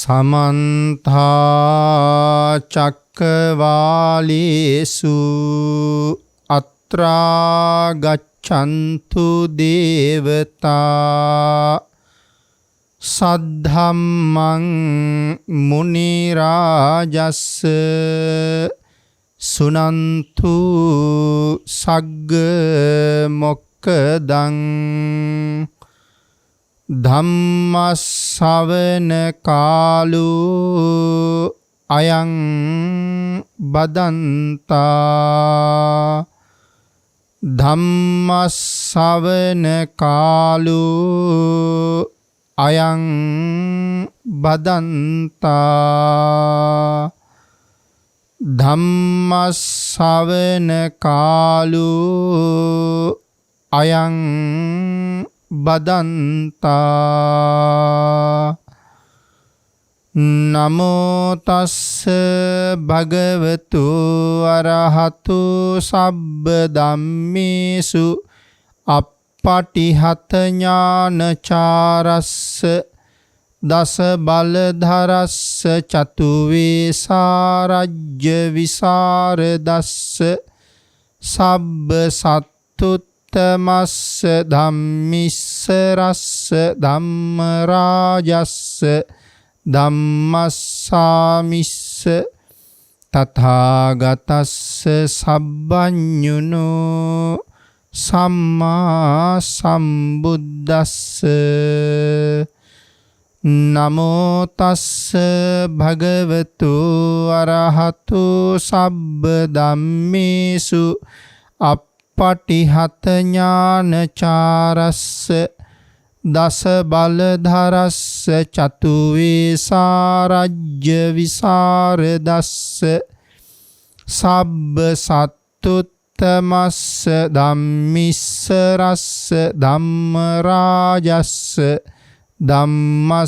समन्ता चक्रवालेषु अत्रा गच्छन्तु देवता सद्धम्मं मुनिराजस्स सुनन्तु सग्ग मोक्खदं ධම්මස්සවන කාලෝ අයං බදන්තා ධම්මස්සවන කාලෝ අයං බදන්තා ධම්මස්සවන කාලෝ අයං බදන්තා නමෝ තස්ස භගවතු අරහතු සබ්බ ධම්මේසු අප්පටිහත ඥානචාරස්ස දස බලධරස්ස චතුවේසාරජ්‍ය විසරදස්ස සබ්බ සත්තුත් තමස්ස ධම්මිස්ස රස්ස ධම්ම රාජස්ස ධම්මස්සාමිස්ස තථාගතස්ස සබ්බඤුනෝ සම්මා සම්බුද්දස්ස නමෝ තස්ස භගවතු අරහතු සබ්බ ධම්මේසු පටිහත ඥානචාරස්ස දස බලධරස්ස චතුවේසාරජ්‍ය විසරදස්ස සබ්බ සත්තුත්තමස්ස ධම්මිස්ස රස්ස ධම්ම රාජස්ස ධම්මස්සාමිස්ස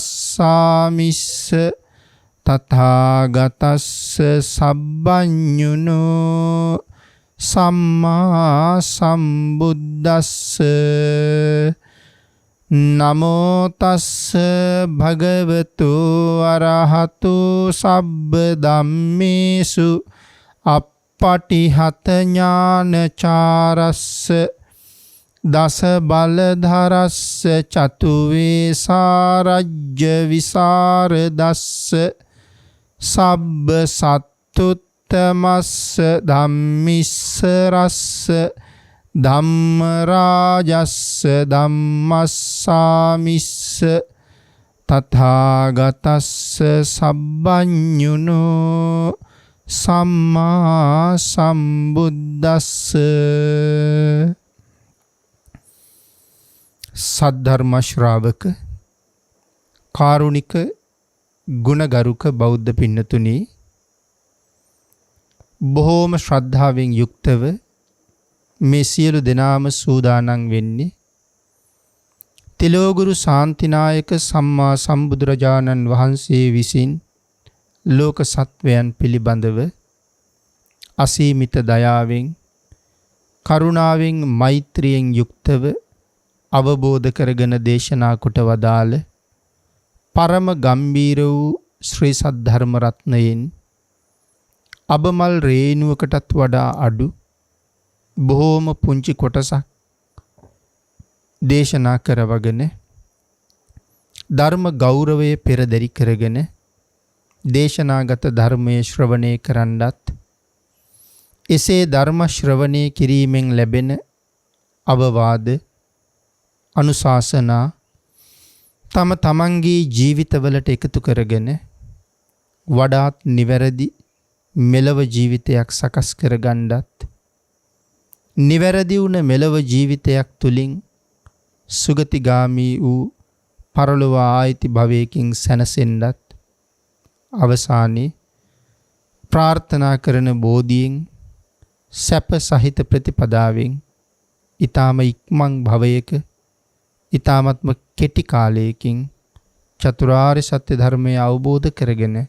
තථාගතස්ස සබ්බඤුනෝ සම්මා සම්බුද්දස්ස නමෝ තස්ස භගවතු අරහතු සබ්බ ධම්මේසු අප්පටිහත ඥානචාරස්ස දස බලධරස්ස චතුවේසාරජ්‍ය විසරදස්ස සබ්බ සත්තුත් තමස්ස ධම්මිස්ස රස්ස ධම්ම රාජස්ස ධම්මස්සාමිස්ස තථාගතස්ස සබ්බඤුනෝ සම්මා සම්බුද්දස්ස සද්ධර්ම ශ්‍රාවක කාරුණික ගුණගරුක බෞද්ධ පින්නතුනි, බොහෝම ශ්‍රද්ධාවෙන් යුක්තව මේ සියලු දෙනාම සූදානම් වෙන්නේ තිලෝගුරු ශාන්තිනායක සම්මා සම්බුදුරජාණන් වහන්සේ විසින් ලෝක සත්වයන් පිළිබඳව අසීමිත දයාවෙන් කරුණාවෙන් මෛත්‍රියෙන් යුක්තව අවබෝධ කරගෙන දේශනා කොට වදාළ පරම ගම්බීර වූ ශ්‍රී සද්ධර්ම රත්නයෙන් අබමල් රේණුවකටත් වඩා අඩු බොහෝම පුංචි කොටසක් දේශනා කරවගෙන ධර්ම ගෞරවය පෙරදරි කරගෙන දේශනාගත ධර්මයේ ශ්‍රවණය කරන්නත් එසේ ධර්ම ශ්‍රවණය කිරීමෙන් ලැබෙන අවවාද අනුශාසනා තම තමන්ගේ ජීවිතවලට එකතු කරගෙන වඩාත් නිවැරදි මෙලව ජීවිතයක් සකස් කරගන්නත් නිවැරදි වුණ මෙලව ජීවිතයක් තුලින් සුගතිගාමී වූ පරලොව ආයිති භවයකින් සැනසෙන්නත් අවසානයේ ප්‍රාර්ථනා කරන බෝධියෙන් සැප සහිත ප්‍රතිපදාවෙන් ඊ타ම ඉක්මන් භවයක ඊ타මත්ම කෙටි කාලයකින් චතුරාර්ය සත්‍ය ධර්මය අවබෝධ කරගෙන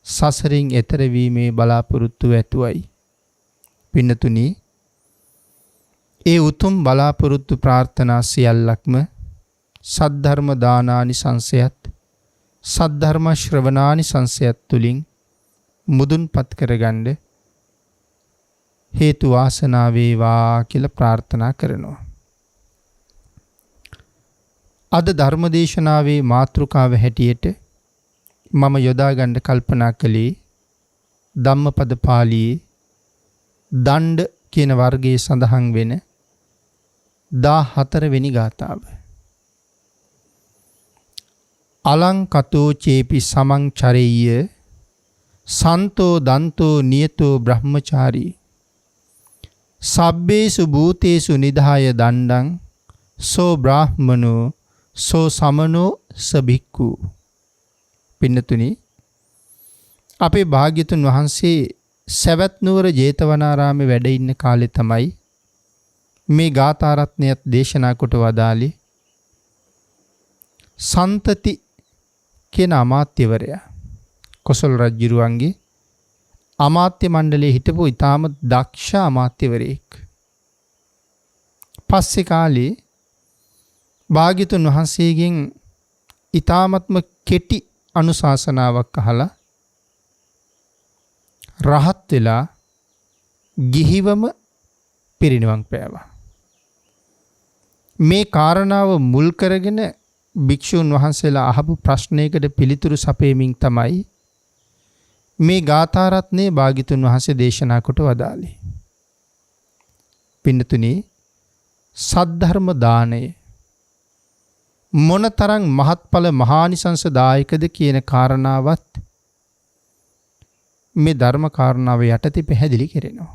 සසරින් එතර වීමේ බලාපොරොත්තු ඇතුවයි. පින්නතුනි, ඒ උතුම් බලාපොරොත්තු ප්‍රාර්ථනා සියල්ලක්ම සද්ධර්ම දානානිසංසයත් සද්ධර්ම ශ්‍රවණානිසංසයත් තුලින් මුදුන්පත් කරගන්න හේතු වාසනා වේවා කියලා ප්‍රාර්ථනා කරනවා. අද ධර්මදේශනාවේ මාතෘකාව හැටියට මම යොදා ගන්න කල්පනා කළේ ධම්මපද පාළියේ දණ්ඩ කියන වර්ගයේ සඳහන් වෙන 14 වෙනි ගාථාව. අලංකතෝ චේපි සමං චරෙය්‍ය සන්තෝ දන්තෝ නියතෝ බ්‍රහ්මචාරී සබ්බේසු භූතේසු නිදාය දණ්ඩං සෝ බ්‍රාහ්මනෝ සෝ සමනෝ සබික්ඛු. පින්නතුනි, අපේ භාග්‍යතුන් වහන්සේ සවැත් නුවර ජේතවනාරාමේ වැඩ ඉන්න කාලේ තමයි මේ ගාථා රත්නයත් දේශනා කොට වදාළේ. සන්තති කියන අමාත්‍යවරයා කොසල් රජුරුවන්ගේ අමාත්‍ය මණ්ඩලයේ හිටපු ඊටාම දක්ෂ අමාත්‍යවරයෙක්. පස්සේ කාලේ භාග්‍යතුන් වහන්සේගෙන් ඊටාමත්ම කෙටි අනුශාසනාවක් අහලා රහත් වෙලා ගිහිවම පිරිනිවන් පෑවා. මේ කාරණාව මුල් කරගෙන භික්ෂුන් වහන්සේලා අහපු ප්‍රශ්නයකට පිළිතුරු සපයමින් තමයි මේ ගාථා රත්නයේ භාග්‍යතුන් වහන්සේ දේශනා කොට වදාළේ. පින්නතුනි, සද්ධර්ම දානය මොනතරම් මහත්ඵල මහානිසංසදායකද කියන කාරණාවත් මේ ධර්ම කාරණාව යටතේ පැහැදිලි කරනවා.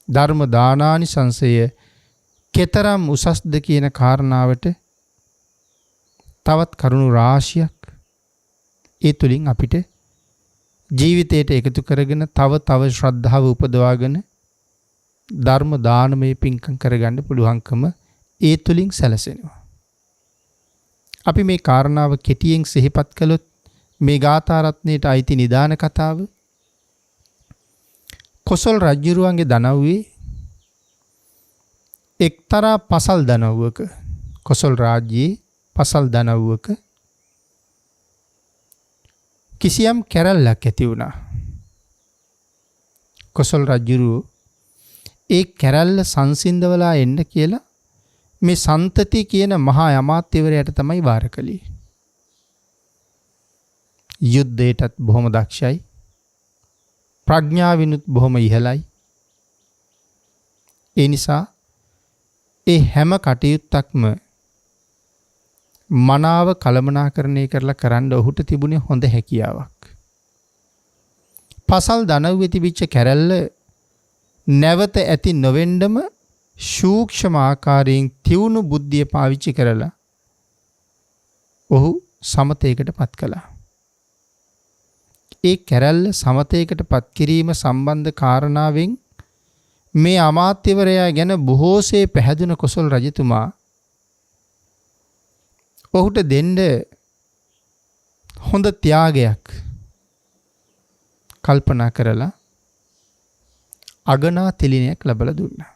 ධර්ම දානානිසංසය කෙතරම් උසස්ද කියන කාරණාවට තවත් කරුණු රාශියක් ඒ තුලින් අපිට ජීවිතයට එකතු කරගෙන තව ශ්‍රද්ධාව උපදවාගෙන ධර්ම දානමය පින්කම් කරගන්න පුළුවන්කම ඒ තුලින් සැලසෙනවා. අපි මේ කාරණාව කෙටියෙන් සිහිපත් කළොත් මේ ගාථා රත්නයේට අයිති නිදාන කතාව කොසල් රජුරුවන්ගේ දනව්වේ එක්තරා පසල් දනව්වක, කොසල් රාජ්‍යයේ පසල් දනව්වක කිසියම් කැරැල්ලක් ඇති වුණා. කොසල් රජුරුව ඒ කැරැල්ල සංසිඳවලා එන්න කියලා මේ සන්තති කියන මහා අමාත්‍යවරයාට තමයි වාර කළේ. යුද්ධයටත් බොහොම දක්ෂයි, ප්‍රඥාවිනුත් බොහොම ඉහළයි. ඒ නිසා ඒ හැම කටයුත්තක්ම මනාව කළමනාකරණය කරලා කරන්න ඔහුට තිබුණේ හොඳ හැකියාවක්. පසල් දනව්වේ තිබිච්ච කැරැල්ල නැවත ඇති නොවෙන්නම සූක්ෂම ආකාරයෙන් තියුණු බුද්ධිය පාවිච්චි කරලා ඔහු සමතේකට පත් කළා. ඒ කැරැල්ල සමතේකට පත් කිරීම සම්බන්ධ කාරණාවෙන් මේ අමාත්‍යවරයා ගැන බොහෝසේ පැහැදුන කොසල් රජතුමා ඔහුට දෙන්න හොඳ ත්‍යාගයක් කල්පනා කරලා අගනා තිලිනයක් ලැබලා දුන්නා.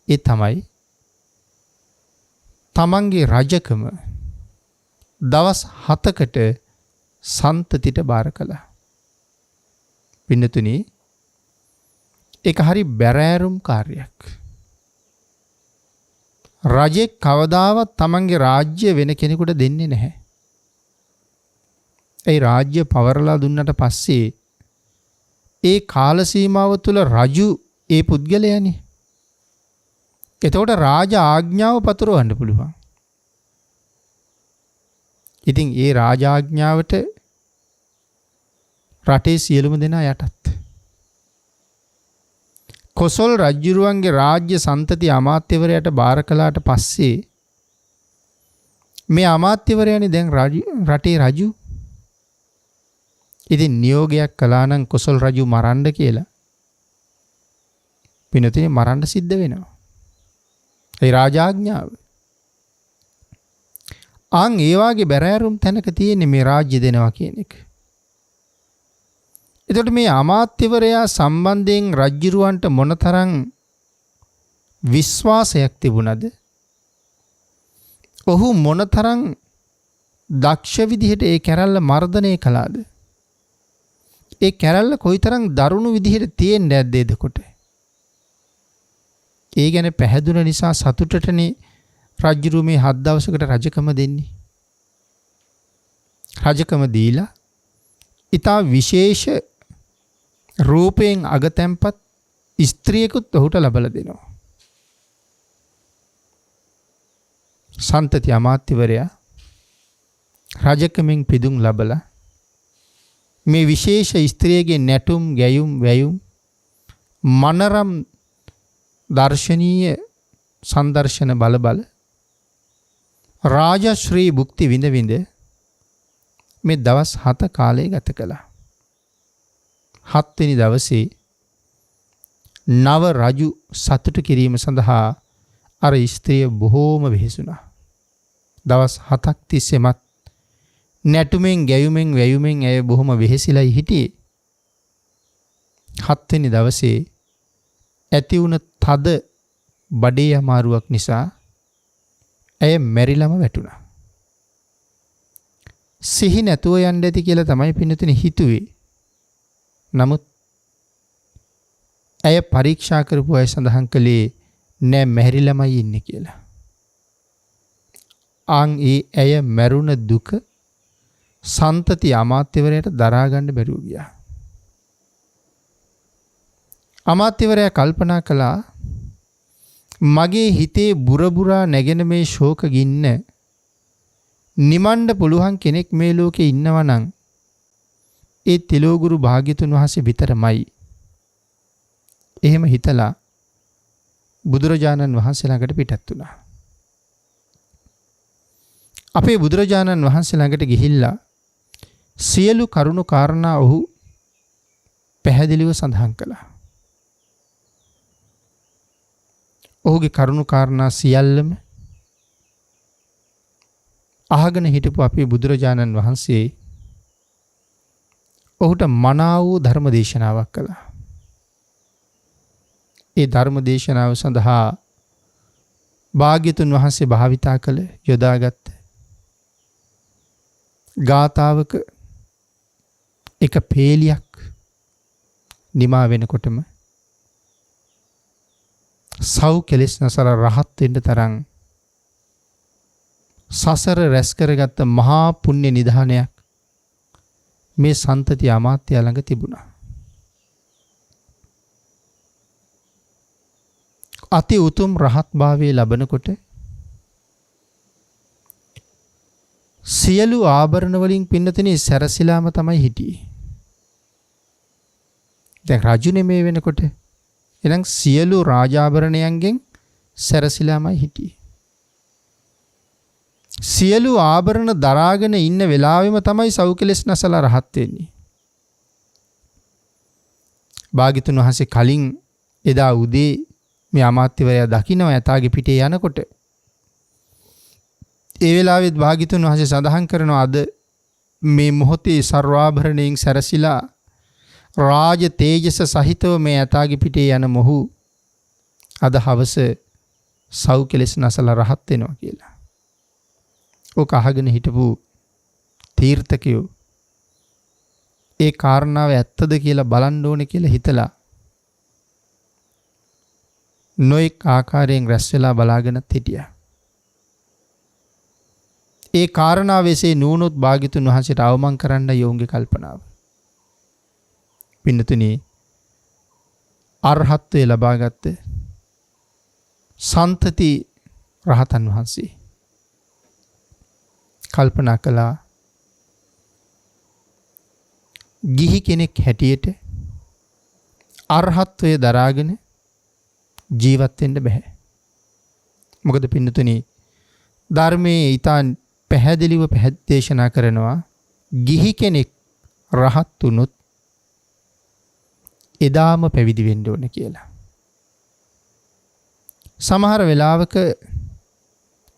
ඒ තමයි තමන්ගේ රජකම දවස් 7කට සන්තතිට බාර කළා. පින්නතුනි, ඒක හරි බැරෑරුම් කාර්යයක්. රජෙක් කවදාවත් තමන්ගේ රාජ්‍ය වෙන කෙනෙකුට දෙන්නේ නැහැ. ඒ රාජ්‍ය පවරලා දුන්නට පස්සේ ඒ කාල සීමාව තුළ රජු ඒ පුද්ගලයානේ. එතකොට රාජ ආඥාව පතුරවන්න පුළුවන්. ඉතින් ඒ රාජ ආඥාවට රටේ සියලුම දෙනා යටත්. කොසල් රජුරුවන්ගේ රාජ්‍ය සන්තති අමාත්‍යවරයාට බාර කළාට පස්සේ මේ අමාත්‍යවරයානේ දැන් රටේ රජු. ඉතින් නියෝගයක් කළා නම් කොසල් රජු මරන්න කියලා. පිනතිනේ මරන්න සිද්ධ වෙනවා. ඒ රාජාඥාව. ඒ වාගේ බැරෑරුම් තැනක තියෙන්නේ මේ රාජ්‍ය දෙනවා කියන එක. එතකොට මේ අමාත්‍යවරයා සම්බන්ධයෙන් රජුරවන්ට මොනතරම් විශ්වාසයක් තිබුණද? ඔහු මොනතරම් දක්ෂ විදිහට ඒ කැරැල්ල මර්ධනය කළාද? ඒ කැරැල්ල කොයිතරම් දරුණු විදිහට තියෙන්නේ නැද්ද එතකොට? ඒ ගැන පැහැදුන නිසා සතුටටනේ රජුරු මේ 7 දවසකට රජකම දෙන්නේ. රජකම දීලා ඊටා විශේෂ රූපයෙන් අගතැම්පත් ස්ත්‍රියකුත් ඔහුට ලබලා දෙනවා. සන්තති අමාත්‍යවරයා රජකමින් පිදුම් ලබලා මේ විශේෂ ස්ත්‍රියගේ නැටුම් ගැයුම් වැයුම් මනරම් දර්ශනීය සංදර්ශන බල බල රාජශ්‍රී භුක්ති විඳ විඳ මේ දවස් 7 කාලය ගත කළා. 7 වෙනි දවසේ නව රජු සතුටු කිරීම සඳහා අර ස්ත්‍රිය බොහෝම වෙහෙසුණා. දවස් 7ක් තිස්සෙමත් නැටුමෙන් ගැයුමෙන් වැයුමෙන් ඇය බොහොම වෙහෙසිලායි හිටියේ. 7 වෙනි දවසේ ඇති වුණ තද බඩේ අමාරුවක් නිසා ඇය මැරිලම වැටුණා. සිහි නැතුව යන්න ඇති කියලා තමයි පින්නතුනි හිතුවේ. නමුත් ඇය පරීක්ෂා කරපු අය සඳහන් කළේ නෑ මැරිලමයි ඉන්නේ කියලා. ඒ ඇය මැරුණ දුක සන්තති අමාත්‍යවරයාට දරා ගන්න බැරුව ගියා. අමාත්‍යවරයා කල්පනා කළා මගේ හිතේ බුරබුරා නැගෙන මේ ශෝක ගින්න නිමණ්ඩ පුළුවන් කෙනෙක් මේ ලෝකේ ඉන්නවා නම් ඒ තිලෝගුරු භාග්‍යතුන් වහන්සේ විතරමයි. එහෙම හිතලා බුදුරජාණන් වහන්සේ ළඟට පිටත් වුණා. අපේ බුදුරජාණන් වහන්සේ ළඟට ගිහිල්ලා සියලු කරුණු කාරණා ඔහු පැහැදිලිව සඳහන් කළා. ඔහුගේ කරුණු කාරණා සියල්ලම අහගෙන හිටපු අපේ බුදුරජාණන් වහන්සේ ඔහුට මනා වූ ධර්ම දේශනාවක් කළා. ඒ ධර්ම දේශනාව සඳහා භාග්‍යතුන් වහන්සේ භාවිතා කළ යොදාගත් ගාථාවක එක පේලියක් නිමා වෙනකොටම සව් කෙලෙස් නැසලා රහත් වෙන්න තරම් සසර රැස් කරගත්ත මහා පුණ්‍ය නිධානයක් මේ සන්තති අමාත්‍ය ළඟ තිබුණා. අති උතුම් රහත් භාවයේ ලබනකොට සියලු ආභරණ වලින් පින්නතනේ සැරසිලාම තමයි හිටියේ. දැන් රජුනේ මේ වෙනකොට එනම් සියලු රාජාභරණයන්ගෙන් සැරසිලාමයි හිටියේ. සියලු ආභරණ දරාගෙන ඉන්න වෙලාවෙම තමයි සෞඛලෙස් නැසලා රහත් වෙන්නේ. භාග්‍යතුන් වහන්සේ කලින් එදා උදේ මේ අමාත්‍යවරයා දකින්න යතාගේ පිටේ යනකොට ඒ වෙලාවෙත් භාග්‍යතුන් වහන්සේ සඳහන් කරනවා අද මේ මොහොතේ සර්වාභරණයෙන් සැරසිලා රාජ තේජස සහිතව මේ යතාගේ පිටේ යන මොහු අද හවස සෞඛලෙස් නැසලා රහත් වෙනවා කියලා. ඔක අහගෙන හිටපු තීර්ථකයෝ ඒ කාරණාව ඇත්තද කියලා බලන්න ඕනේ කියලා හිතලා නොඑක් ආකාරයෙන් රැස් වෙලා බලාගෙනත් හිටියා. ඒ කාරණාවෙසේ නුවණොත් භාග්‍යතුන් වහන්සේට අවමන් කරන්න යෝන්ගේ කල්පනාව. පින්නතුනි අරහත්ත්වය ලබාගත්ත සන්තති රහතන් වහන්සේ කල්පනා කළා ගිහි කෙනෙක් හැටියට අරහත්ත්වය දරාගෙන ජීවත් වෙන්න බෑ. මොකද පින්නතුනි ධර්මයේ ඊතන් පැහැදිලිව දේශනා කරනවා ගිහි කෙනෙක් රහත් වුණොත් එදාම පැවිදි වෙන්න ඕන කියලා. සමහර වෙලාවක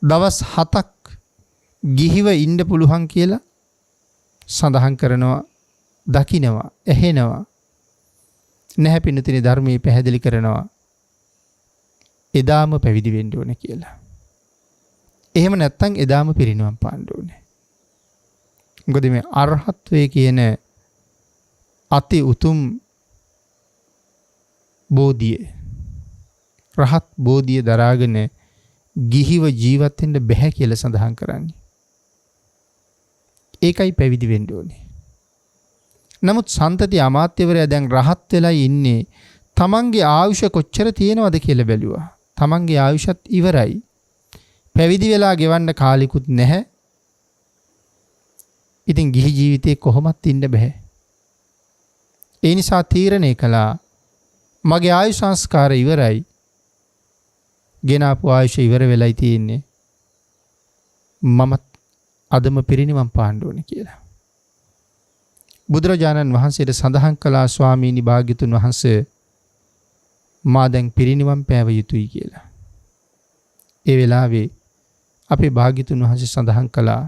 දවස් 7ක් ගිහිව ඉන්න පුළුවන් කියලා සඳහන් කරනවා, දකිනවා, ඇහෙනවා. නැහැ පින්නතුනි ධර්මයේ පැහැදිලි කරනවා එදාම පැවිදි වෙන්න ඕන කියලා. එහෙම නැත්නම් එදාම පිරිනිවන් පාන්න ඕනේ. මොකද මේ අරහත්වයේ කියන අති උතුම් බෝධිය රහත් බෝධිය දරාගෙන ගිහිව ජීවත් වෙන්න බැහැ කියලා සඳහන් කරන්නේ. ඒකයි පැවිදි වෙන්න ඕනේ. නමුත් සන්තති අමාත්‍යවරයා දැන් රහත් වෙලා ඉන්නේ තමන්ගේ ආයුෂ කොච්චර තියෙනවද කියලා බැලුවා. තමන්ගේ ආයුෂත් ඉවරයි. පැවිදි වෙලා ගෙවන්න කාලෙකුත් නැහැ. ඉතින් ගිහි ජීවිතේ කොහොමත් ඉන්න බෑ. ඒ නිසා තීරණය කළා මගේ ආයු සංස්කාර ඉවරයි. ගෙන ආපු ආයුෂ ඉවර වෙලයි තියෙන්නේ. මමත් අදම පිරිනිවන් පාන්න ඕනේ කියලා. බුදුරජාණන් වහන්සේට සඳහන් කළා ස්වාමීනි භාග්‍යතුන් වහන්සේ මා දැන් පිරිනිවන් පෑව යුතුයි කියලා. ඒ වෙලාවේ අපේ භාග්‍යතුන් වහන්සේ සඳහන් කළා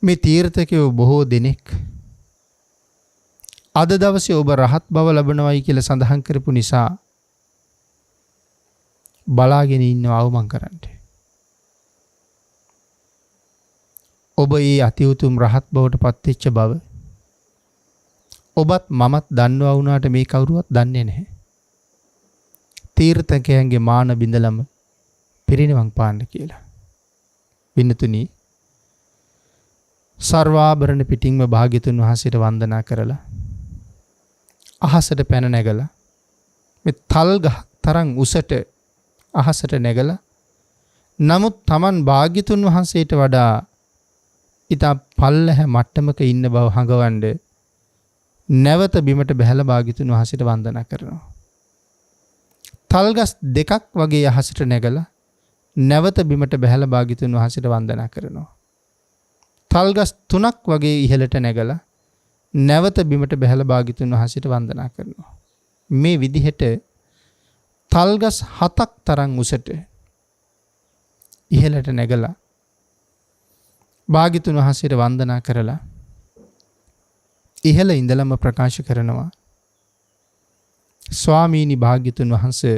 මේ තීර්ථකයෝ බොහෝ දෙනෙක් අද දවසේ ඔබ රහත් බව ලබනවයි කියලා සඳහන් කරපු නිසා බලාගෙන ඉන්නවා අවමන් කරන්න. ඔබ ඒ අති උතුම් රහත් බවට පත්වෙච්ච බව ඔබත් මමත් දන්නවා වුණාට මේ කවුරුවත් දන්නේ නැහැ. තීර්ථකයන්ගේ මාන බිඳලම පිරිනිවන් පාන්න කියලා. වින්නතුනි සර්වාභරණ පිටින්ම භාග්‍යතුන් වහන්සේට වන්දනා කරලා අහසට පැන නැගලා මේ තල් ගහ තරම් උසට අහසට නැගලා නමුත් Taman භාග්‍යතුන් වහන්සේට වඩා ඉතා පල්ලැහ මට්ටමක ඉන්න බව හඟවන්න නැවත බිමට බැහැලා භාග්‍යතුන් වහන්සේට වන්දනා කරනවා. තල්ගස් දෙකක් වගේ අහසට නැගලා නැවත බිමට බැහැලා භාග්‍යතුන් වහන්සේට වන්දනා කරනවා. තල්ගස් තුනක් වගේ ඉහළට නැගලා නැවත බිමට බැහැලා භාග්‍යතුන් වහන්සේට වන්දනා කරනවා. මේ විදිහට තල්ගස් 7ක් තරම් උසට ඉහළට නැගලා භාග්‍යතුන් වහන්සේට වන්දනා කරලා ඉහළ ඉඳලම ප්‍රකාශ කරනවා ස්වාමීනි භාග්‍යතුන් වහන්සේ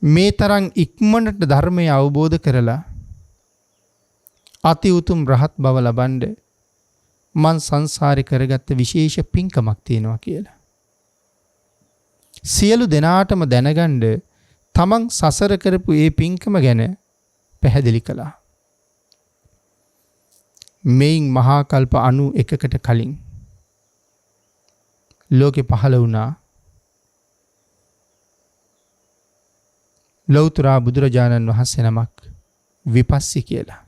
මේ තරම් ඉක්මනට ධර්මය අවබෝධ කරලා අති උතුම් රහත් බව ලබන්න මං සංසාරේ කරගත්ත විශේෂ පින්කමක් තියෙනවා කියලා. සියලු දෙනාටම දැනගන්න තමන් සසර කරපු ඒ පින්කම ගැන පැහැදිලි කළා. මෙයින් මහා කල්ප 91කට කලින් ලෝකෙ පහළ වුණා ලෞතර බුදුරජාණන් වහන්සේ නමක් විපස්සී කියලා.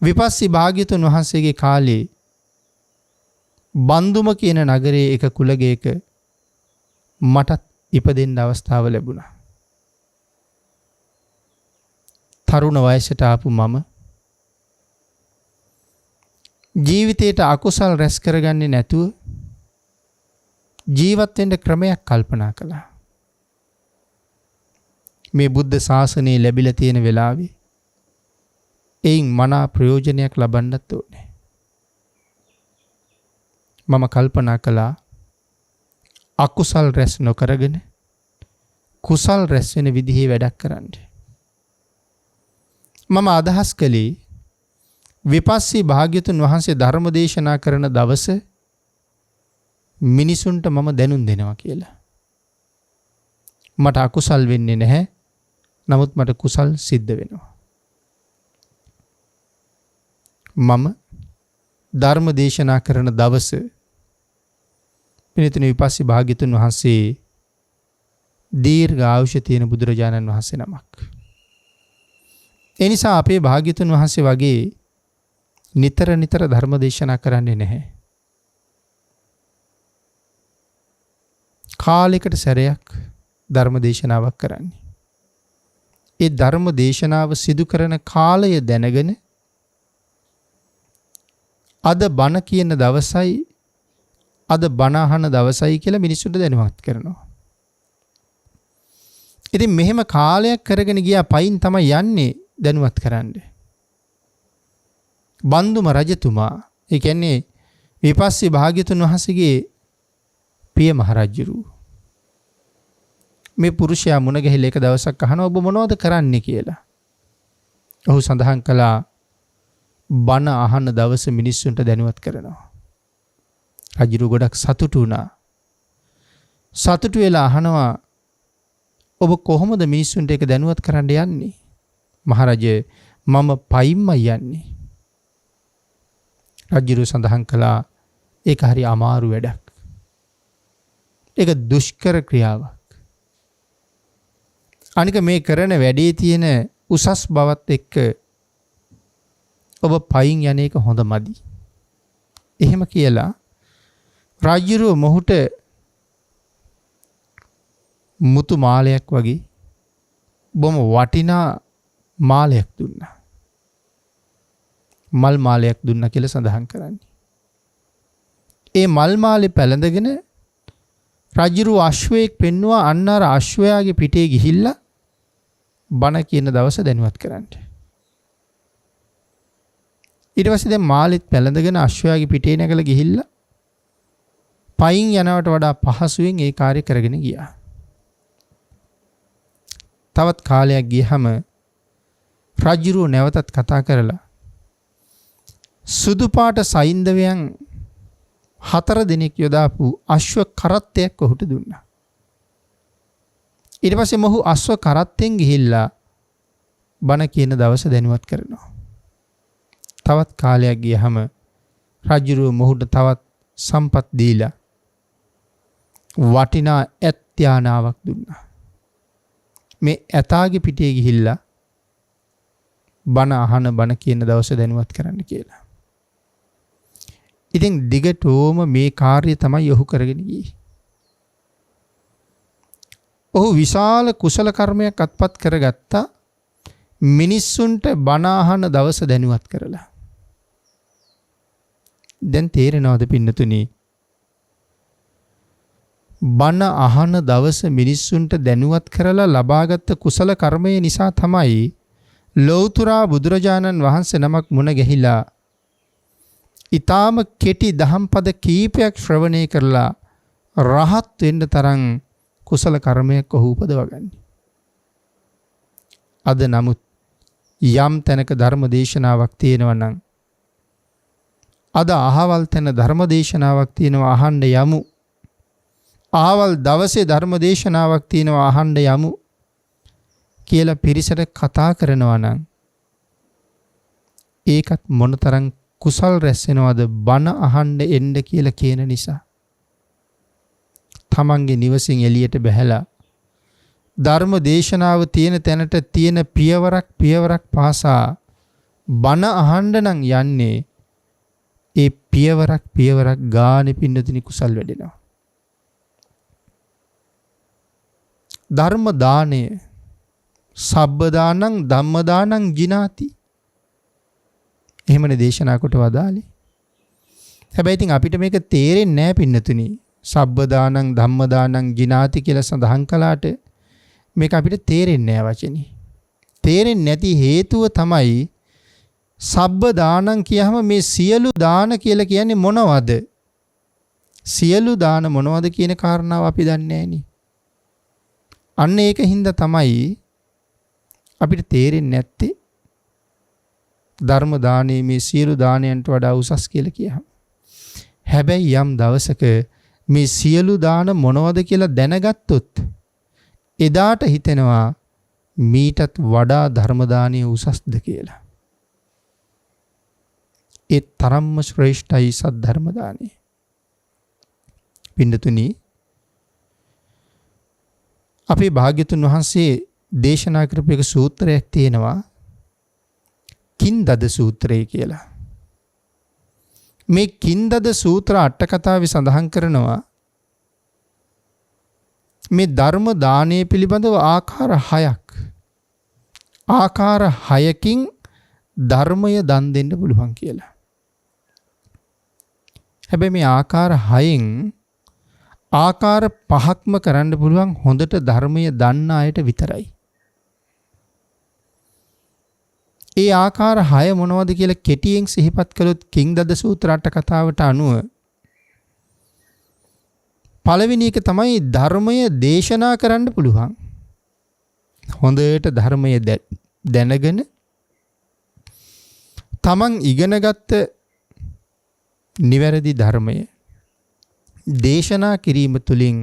විපස්සී භාග්‍යතුන් වහන්සේගේ කාලේ බන්දුම කියන නගරයේ එක කුලගයක මටත් ඉපදෙන්න අවස්ථාව ලැබුණා. තරුණ වයසට ආපු මම ජීවිතේට අකුසල් රැස් කරගන්නේ නැතුව ජීවත් වෙන්න ක්‍රමයක් කල්පනා කළා. මේ බුද්ධ ශාසනය ලැබිලා තියෙන වෙලාවේ එයින් මනා ප්‍රයෝජනයක් ලබන්නත් ඕනේ. මම කල්පනා කළා අකුසල් රැස් නොකරගෙන කුසල් රැස් වෙන විදිහේ වැඩක් කරන්න. මම අදහස් කළේ විපස්සී භාග්‍යතුන් වහන්සේ ධර්ම දේශනා කරන දවස මිනිසුන්ට මම දැනුම් දෙනවා කියලා. මට අකුසල් වෙන්නේ නැහැ. නමුත් මට කුසල් සිද්ධ වෙනවා. මම ධර්ම දේශනා කරන දවස පිළිතුරු විපස්සී භාග්‍යතුන් වහන්සේ දීර්ඝ ආයුෂ තියෙන බුදුරජාණන් වහන්සේ නමක්. ඒ නිසා අපේ භාග්‍යතුන් වහන්සේ වගේ නිතර නිතර ධර්ම දේශනා කරන්නේ නැහැ. කාලයකට සැරයක් ධර්ම දේශනාවක් කරන්නේ. ඒ ධර්ම දේශනාව සිදු කරන කාලය දැනගෙන අද බණ කියන දවසයි අද බණ අහන දවසයි කියලා මිනිස්සුන්ට දැනුවත් කරනවා. ඉතින් මෙහෙම කාලයක් කරගෙන ගියා පයින් තමයි යන්නේ දැනුවත් කරන්නේ. බන්දුම රජතුමා ඒ කියන්නේ විපස්සී භාග්‍යතුන් වහන්සේගේ පිය මහරජුරු මේ පුරුෂයා මුණ ගැහිලා එක දවසක් අහනවා ඔබ මොනවද කරන්නේ කියලා. ඔහු සඳහන් කළා බණ අහන දවස මිනිස්සුන්ට දැනුවත් කරනවා. රජුරු ගොඩක් සතුටු වුණා. සතුටු වෙලා අහනවා ඔබ කොහොමද මිනිස්සුන්ට ඒක දැනුවත් කරන්න යන්නේ? මහරජා මම පයින්මයි යන්නේ. රජුරු සඳහන් කළා ඒක හරි අමාරු වැඩක්. ඒක දුෂ්කර ක්‍රියාවක්. අනික මේ කරන වැඩේ තියෙන උසස් බවත් එක්ක ඔබ පයින් යන එක හොඳ මදි. එහෙම කියලා රජුරු මොහුට මුතු මාලයක් වගේ බොම වටිනා මාලයක් දුන්නා. මල් මාලයක් දුන්නා කියලා සඳහන් කරන්නේ. ඒ මල් මාලේ පැලඳගෙන රජුරු අශ්වයෙක් පෙන්නවා අන්න අර අශ්වයාගේ පිටේ ගිහිල්ලා බණ කියන දවස දැනුවත් කරන්න. ඊට පස්සේ දැන් මාළෙත් පැලඳගෙන අශ්වයාගේ පිටේ නැගලා ගිහිල්ලා පයින් යනවට වඩා පහසුවෙන් ඒ කාර්ය කරගෙන ගියා. තවත් කාලයක් ගියහම රජුරු නැවතත් කතා කරලා සුදු පාට සයින්දවයන් 4 දිනක් යොදාපු අශ්ව කරත්තයක් ඔහුට දුන්නා. ඊට පස්සේ මොහු අශ්ව කරත්තෙන් ගිහිල්ලා බණ කියන දවස දැනුවත් කරනවා. තවත් කාලයක් ගියහම රජුරු මොහුට තවත් සම්පත් දීලා වටිනා ඇත් යානාවක් දුන්නා. මේ ඇතාගේ පිටේ ගිහිල්ලා බණ අහන බණ කියන දවස දැනුවත් කරන්න කියලා. ඉතින් දිගටම මේ කාර්යය තමයි ඔහු කරගෙන ගියේ. ඔහු විශාල කුසල කර්මයක් අත්පත් කරගත්තා මිනිස්සුන්ට බණ අහන දවස දැනුවත් කරලා. දැන් තේරෙනවද පින්නතුනි? බණ අහන දවස මිනිස්සුන්ට දැනුවත් කරලා ලබාගත් කුසල කර්මය නිසා තමයි ලෞතුරා බුදුරජාණන් වහන්සේ නමක් මුණ ගැහිලා ඊටාම කෙටි දහම් පද කීපයක් ශ්‍රවණය කරලා රහත් වෙන්න තරම් කුසල කර්මයක් ඔහු උපදවගන්නේ. අද නමුත් යම් තැනක ධර්ම දේශනාවක් තියෙනවා නම් අද අහවල් තැන ධර්ම දේශනාවක් තියෙනවා අහන්න යමු. අහවල් දවසේ ධර්ම දේශනාවක් තියෙනවා අහන්න යමු කියලා පිරිසට කතා කරනවා නම් ඒකත් මොනතරම් කුසල් රැස් වෙනවද බණ අහන්න එන්න කියලා කියන නිසා. තමන්ගේ නිවසින් එළියට බැහැලා ධර්ම දේශනාව තියෙන තැනට තියෙන පියවරක් පාසා බණ අහන්න නම් යන්නේ ඒ පියවරක් ගානේ පින්නතුනි කුසල් වැඩෙනවා. ධර්ම දාණය සබ්බ දානං ධම්ම දානං ජිනාති. එහෙමනේ දේශනා කොට වදාළේ. හැබැයි ඉතින් අපිට මේක තේරෙන්නේ නැහැ පින්නතුනි. සබ්බ දානං ධම්ම දානං ජිනාති කියලා සඳහන් කළාට මේක අපිට තේරෙන්නේ නැහැ වචනේ. තේරෙන්නේ නැති හේතුව තමයි සබ්බ දානං කියහම මේ සියලු දාන කියලා කියන්නේ මොනවද? සියලු දාන මොනවද කියන කාරණාව අපි දන්නේ නැහෙනි. අන්න ඒක හින්දා තමයි අපිට තේරෙන්නේ නැත්තේ ධර්ම දානයේ මේ සියලු දානයන්ට වඩා උසස් කියලා කියහම. හැබැයි යම් දවසක මේ සියලු දාන මොනවද කියලා දැනගත්තොත් එදාට හිතෙනවා මීටත් වඩා ධර්ම දානය උසස්ද කියලා. ඒ තරම්ම ශ්‍රේෂ්ඨයි සද්ධර්ම දානය. පින්නතුනි අපේ භාග්‍යතුන් වහන්සේ දේශනා කරපු එක සූත්‍රයක් තියෙනවා කින්දද සූත්‍රය කියලා. මේ කින්දද සූත්‍ර අට කතාවේ සඳහන් කරනවා මේ ධර්ම දානය පිළිබඳව ආකාර 6ක්. ආකාර 6කින් ධර්මය දන් දෙන්න පුළුවන් කියලා. හැබැයි මේ ආකාර 6න් ආකාර 5ක්ම කරන්න පුළුවන් හොඳට ධර්මය දන්න අයට විතරයි. ඒ ආකාර 6 මොනවද කියලා කෙටියෙන් සිහිපත් කළොත් කිංදද සූත්‍ර අට කතාවට අනුව පළවෙනි එක තමයි ධර්මය දේශනා කරන්න පුළුවන්. හොඳට ධර්මය දැනගෙන තමන් ඉගෙනගත්ත නිවැරදි ධර්මය දේශනා කිරීම තුළින්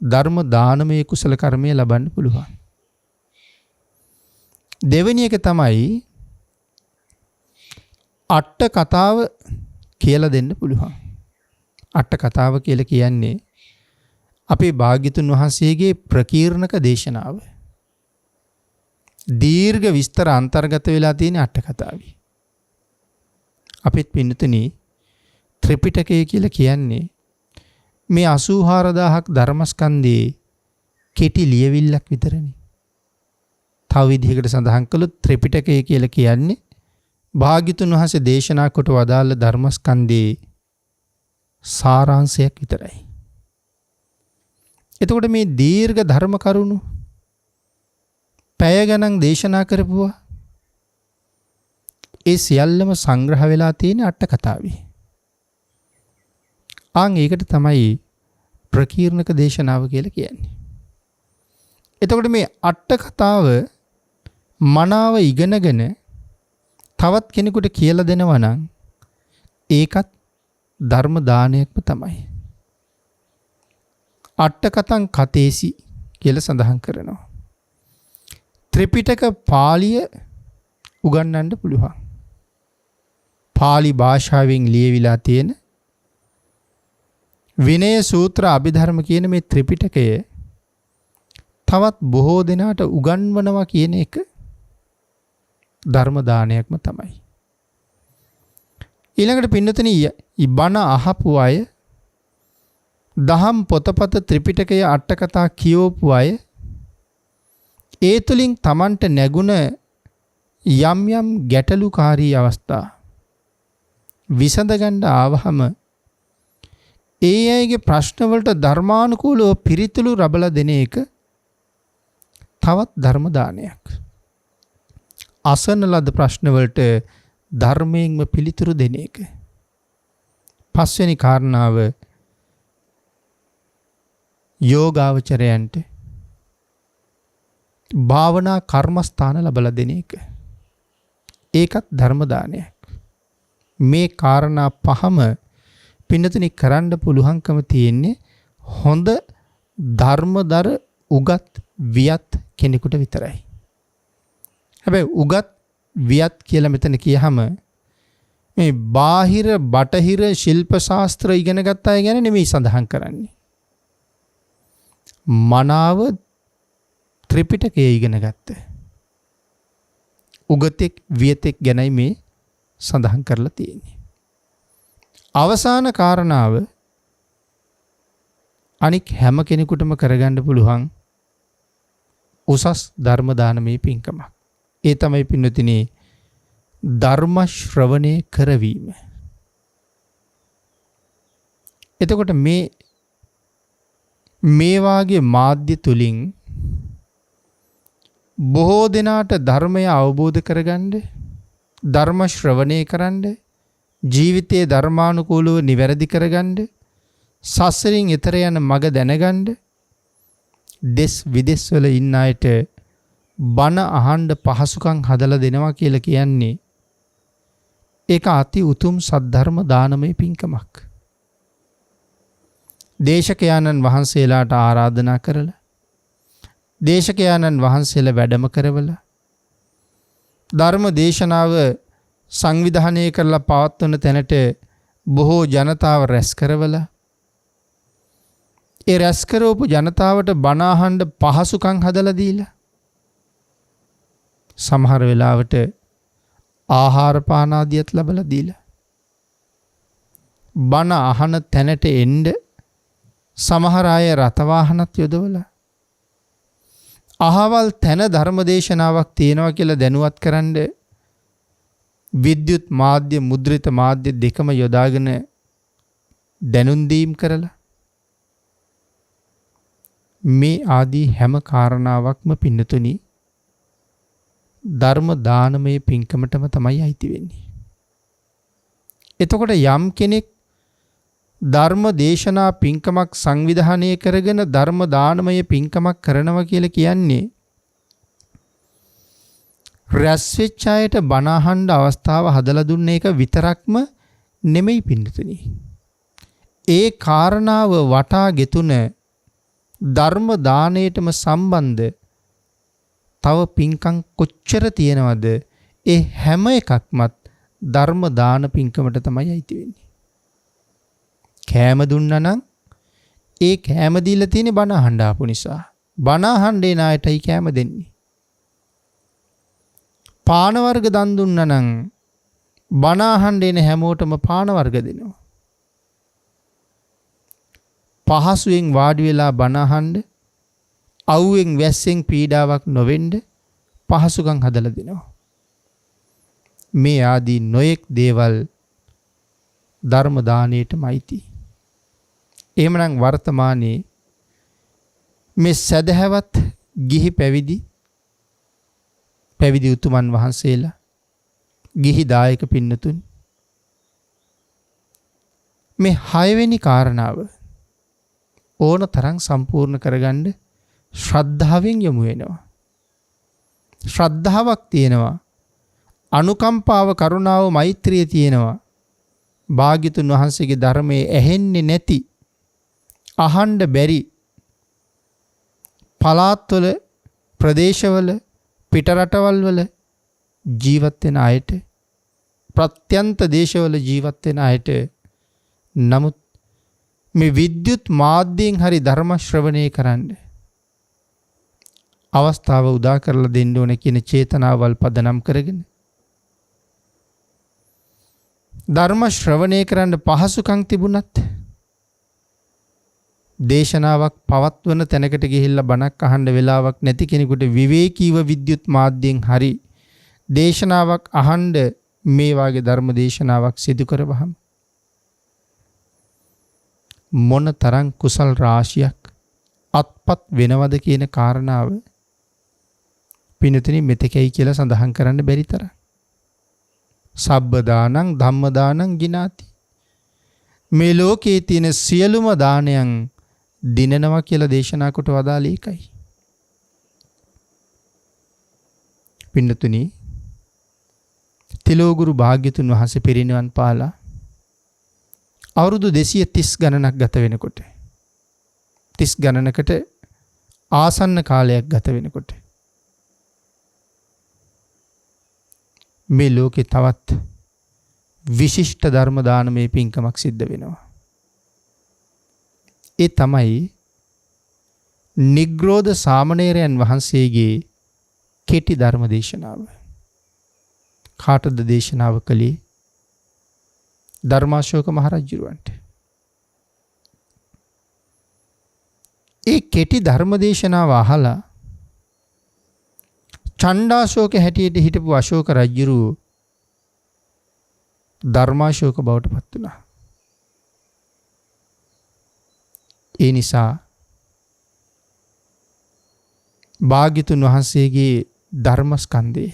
ධර්ම දානමය කුසල කර්මය ලබන්න පුළුවන්. දෙවෙනි එක තමයි අට කතාව කියලා දෙන්න පුළුවන්. අට කතාව කියලා කියන්නේ අපේ භාග්‍යතුන් වහන්සේගේ ප්‍රකීර්ණක දේශනාව. දීර්ඝ විස්තර අන්තර්ගත වෙලා තියෙන අට කතාවයි. අපිත් පින්නතුනි ත්‍රිපිටකය කියලා කියන්නේ මේ 84000ක් ධර්මස්කන්ධයේ කෙටි ලියවිල්ලක් විතරනේ. තව විදිහකට සඳහන් කළොත් ත්‍රිපිටකය කියලා කියන්නේ භාග්‍යතුන් වහන්සේ දේශනා කොට වදාළ ධර්මස්කන්ධයේ සාරාංශයක් විතරයි. එතකොට මේ දීර්ඝ ධර්ම කරුණු පැය ගණන් දේශනා කරපුවා ඒ සියල්ලම සංග්‍රහ වෙලා තියෙන අට කතාවේ. ඒකට තමයි ප්‍රකීර්ණක දේශනාව කියලා කියන්නේ. එතකොට මේ අට කතාව මනාව ඉගෙනගෙන තවත් කෙනෙකුට කියලා දෙනවා නම් ඒකත් ධර්ම දානයක්ම තමයි. අට කතං කතේසි කියලා සඳහන් කරනවා. ත්‍රිපිටක පාලිය උගන්වන්න පුළුවන්. පාලි භාෂාවෙන් ලියවිලා තියෙන විනය සූත්‍ර අභිධර්ම කියන මේ ත්‍රිපිටකය තවත් බොහෝ දෙනාට උගන්වනවා කියන එක ධර්ම දානයක්ම තමයි. ඊළඟට පින්නතනි බණ අහපු අය දහම් පොතපත ත්‍රිපිටකය අට කතා කියවපු අය ඒ තුළින් තමන්ට නැගුණ යම් යම් ගැටලුකාරී අවස්ථා විසඳගන්න ආවහම ඒ අයගේ ප්‍රශ්නවලට ධර්මානුකූලව පිළිතුරු ලබලා දෙන එක තවත් ධර්ම දානයක්. අසන ලද ප්‍රශ්නවලට ධර්මයෙන්ම පිළිතුරු දෙන එක. පස්වෙනි කාරණාව යෝගාවචරයන්ට භාවනා කර්මස්ථාන ලබලා දෙන එක. ඒකත් ධර්ම දානයක්. මේ කාරණා පහම පින්නතුනි කරන්න පුළුවන්කම තියෙන්නේ හොඳ ධර්මදර උගත් වියත් කෙනෙකුට විතරයි. හැබැයි උගත් වියත් කියලා මෙතන කියහම මේ බාහිර බටහිර ශිල්ප ශාස්ත්‍ර ඉගෙන ගත්ත අය ගැන නෙමෙයි සඳහන් කරන්නේ. මනාව ත්‍රිපිටකය ඉගෙන ගත්ත උගතෙක් වියතෙක් ගැනයි මේ සඳහන් කරලා තියෙන්නේ. අවසාන කාරණාව අනික් හැම කෙනෙකුටම කරගන්න පුළුවන් උසස් ධර්ම දානමය පින්කමක්. ඒ තමයි පින්නතිනේ ධර්ම ශ්‍රවණය කරවීම. එතකොට මේ වාගේ මාධ්‍ය තුලින් බොහෝ දෙනාට ධර්මය අවබෝධ කරගන්න, ධර්ම ශ්‍රවණය කරන්න, ජීවිතයේ ධර්මානුකූලව නිවැරදි කරගන්න, සසරින් එතර යන මඟ දැනගන්න දෙස් විදෙස් වල ඉන්න අයට බණ අහන්න පහසුකම් හදලා දෙනවා කියලා කියන්නේ ඒක අති උතුම් සද්ධර්ම දානමය පින්කමක්. දේශකයාණන් වහන්සේලාට ආරාධනා කරලා, දේශකයාණන් වහන්සේලා වැඩම කරවලා, ධර්ම දේශනාව සංවිධානය කරලා පවත්වන තැනට බොහෝ ජනතාව රැස් කරවලා, ඒ රැස් කරවපු ජනතාවට බණ අහන්න පහසුකම් හදලා දීලා, සමහර වෙලාවට ආහාර පාන ආදියත් ලැබලා දීලා, බණ අහන තැනට එන්න සමහර අය රථ වාහනත් යොදවලා, අහවල් තැන ධර්මදේශනාවක් තියෙනවා කියලා දැනුවත් කරන්න විද්‍යුත් මාධ්‍ය මුද්‍රිත මාධ්‍ය දෙකම යොදාගෙන දැනුම් දීම් කරලා, මේ ආදී හැම කාරණාවක්ම පින්නතුනි ධර්ම දානමය පින්කමටම තමයි අයිති වෙන්නේ. එතකොට යම් කෙනෙක් ධර්ම දේශනා පින්කමක් සංවිධානය කරගෙන ධර්ම දානමය පින්කමක් කරනවා කියලා කියන්නේ රැස් වෙච්ච අයට බණ අහන්න අවස්ථාව හදලා දුන්න එක විතරක්ම නෙමෙයි පින්නතුනි. ඒ කාරණාව වටා ගෙතුන ධර්ම දාණයටම සම්බන්ධ තව පින්කම් කොච්චර තියෙනවද? ඒ හැම එකක්මත් ධර්ම දාන පින්කමට තමයි අයිති වෙන්නේ. කෑම දුන්නා නම් ඒ කෑම දීලා තියෙන්නේ බණ අහන්න ආපු නිසා. බණ අහන්න එන අයටයි කෑම දෙන්නේ. පාන වර්ග දන් දුන්නා නම් බණ අහන්න එන හැමෝටම පාන වර්ග දෙනවා. පහසුවෙන් වාඩි වෙලා බණ අහන්න, අවුවෙන් වැස්සෙන් පීඩාවක් නොවෙන්න පහසුකම් හදලා දෙනවා. මේ ආදී නොයෙක් දේවල් ධර්ම දාණයටමයිති. එහෙමනම් වර්තමානයේ මේ සදහැවත් ගිහි පැවිදි උතුමන් වහන්සේලා, ගිහි දායක පින්නතුන් මේ 6 වෙනි කාරණාව ඕන තරම් සම්පූර්ණ කරගන්න ශ්‍රද්ධාවෙන් යොමු වෙනවා. ශ්‍රද්ධාවක් තියෙනවා. අනුකම්පාව, කරුණාව, මෛත්‍රිය තියෙනවා. භාග්‍යතුන් වහන්සේගේ ධර්මයේ ඇහෙන්නේ නැති, අහන්න බැරි පළාත්වල, ප්‍රදේශවල, පිටරටවල් වල ජීවත් වෙන අයට, ප්‍රත්‍යන්ත දේශවල ජීවත් වෙන අයට නමුත් මේ විද්‍යුත් මාධ්‍යයෙන් හරි ධර්ම ශ්‍රවණය කරන්න අවස්ථාව උදා කරලා දෙන්න ඕනේ කියන චේතනාවල් පදනම් කරගෙන ධර්ම ශ්‍රවණය කරන්න පහසුකම් තිබුණත් දේශනාවක් පවත්වන තැනකට ගිහිල්ලා බණක් අහන්න වෙලාවක් නැති කෙනෙකුට විවේකීව විද්‍යුත් මාධ්‍යයෙන් හරි දේශනාවක් අහන්න මේ වාගේ ධර්ම දේශනාවක් සිදු කරවහම මොන තරම් කුසල් රාශියක් අත්පත් වෙනවද කියන කාරණාව පින්තුනි මෙතෙකයි කියලා සඳහන් කරන්න බැරි තරම්. සබ්බ දානං ධම්ම දානං ගිනාති. මේ ලෝකයේ තියෙන සියලුම දානයන් දිනනවා කියලා දේශනා කොට වදාළේ ඒකයි. පින්තුනි තිලෝගුරු භාග්‍යතුන් වහන්සේ පිරිනිවන් පාලා අවුරුදු 230 ගණනක් ගත වෙනකොට 30 ගණනකට ආසන්න කාලයක් ගත වෙනකොට මේ ලෝකේ තවත් විශිෂ්ට ධර්ම දානමය පින්කමක් සිද්ධ වෙනවා. ඒ තමයි නිග්‍රෝධ සාමණේරයන් වහන්සේගේ කෙටි ධර්ම දේශනාව. කාටද දේශනාව කළේ? ධර්මාශෝක මහරජුරවන්ට. ඒ කෙටි ධර්ම දේශනාව අහලා චණ්ඩාශෝක හැටියට හිටපු අශෝක රජුරු ධර්මාශෝක බවට පත් වුණා. ඒ නිසා භාග්‍යතුන් වහන්සේගේ ධර්මස්කන්ධය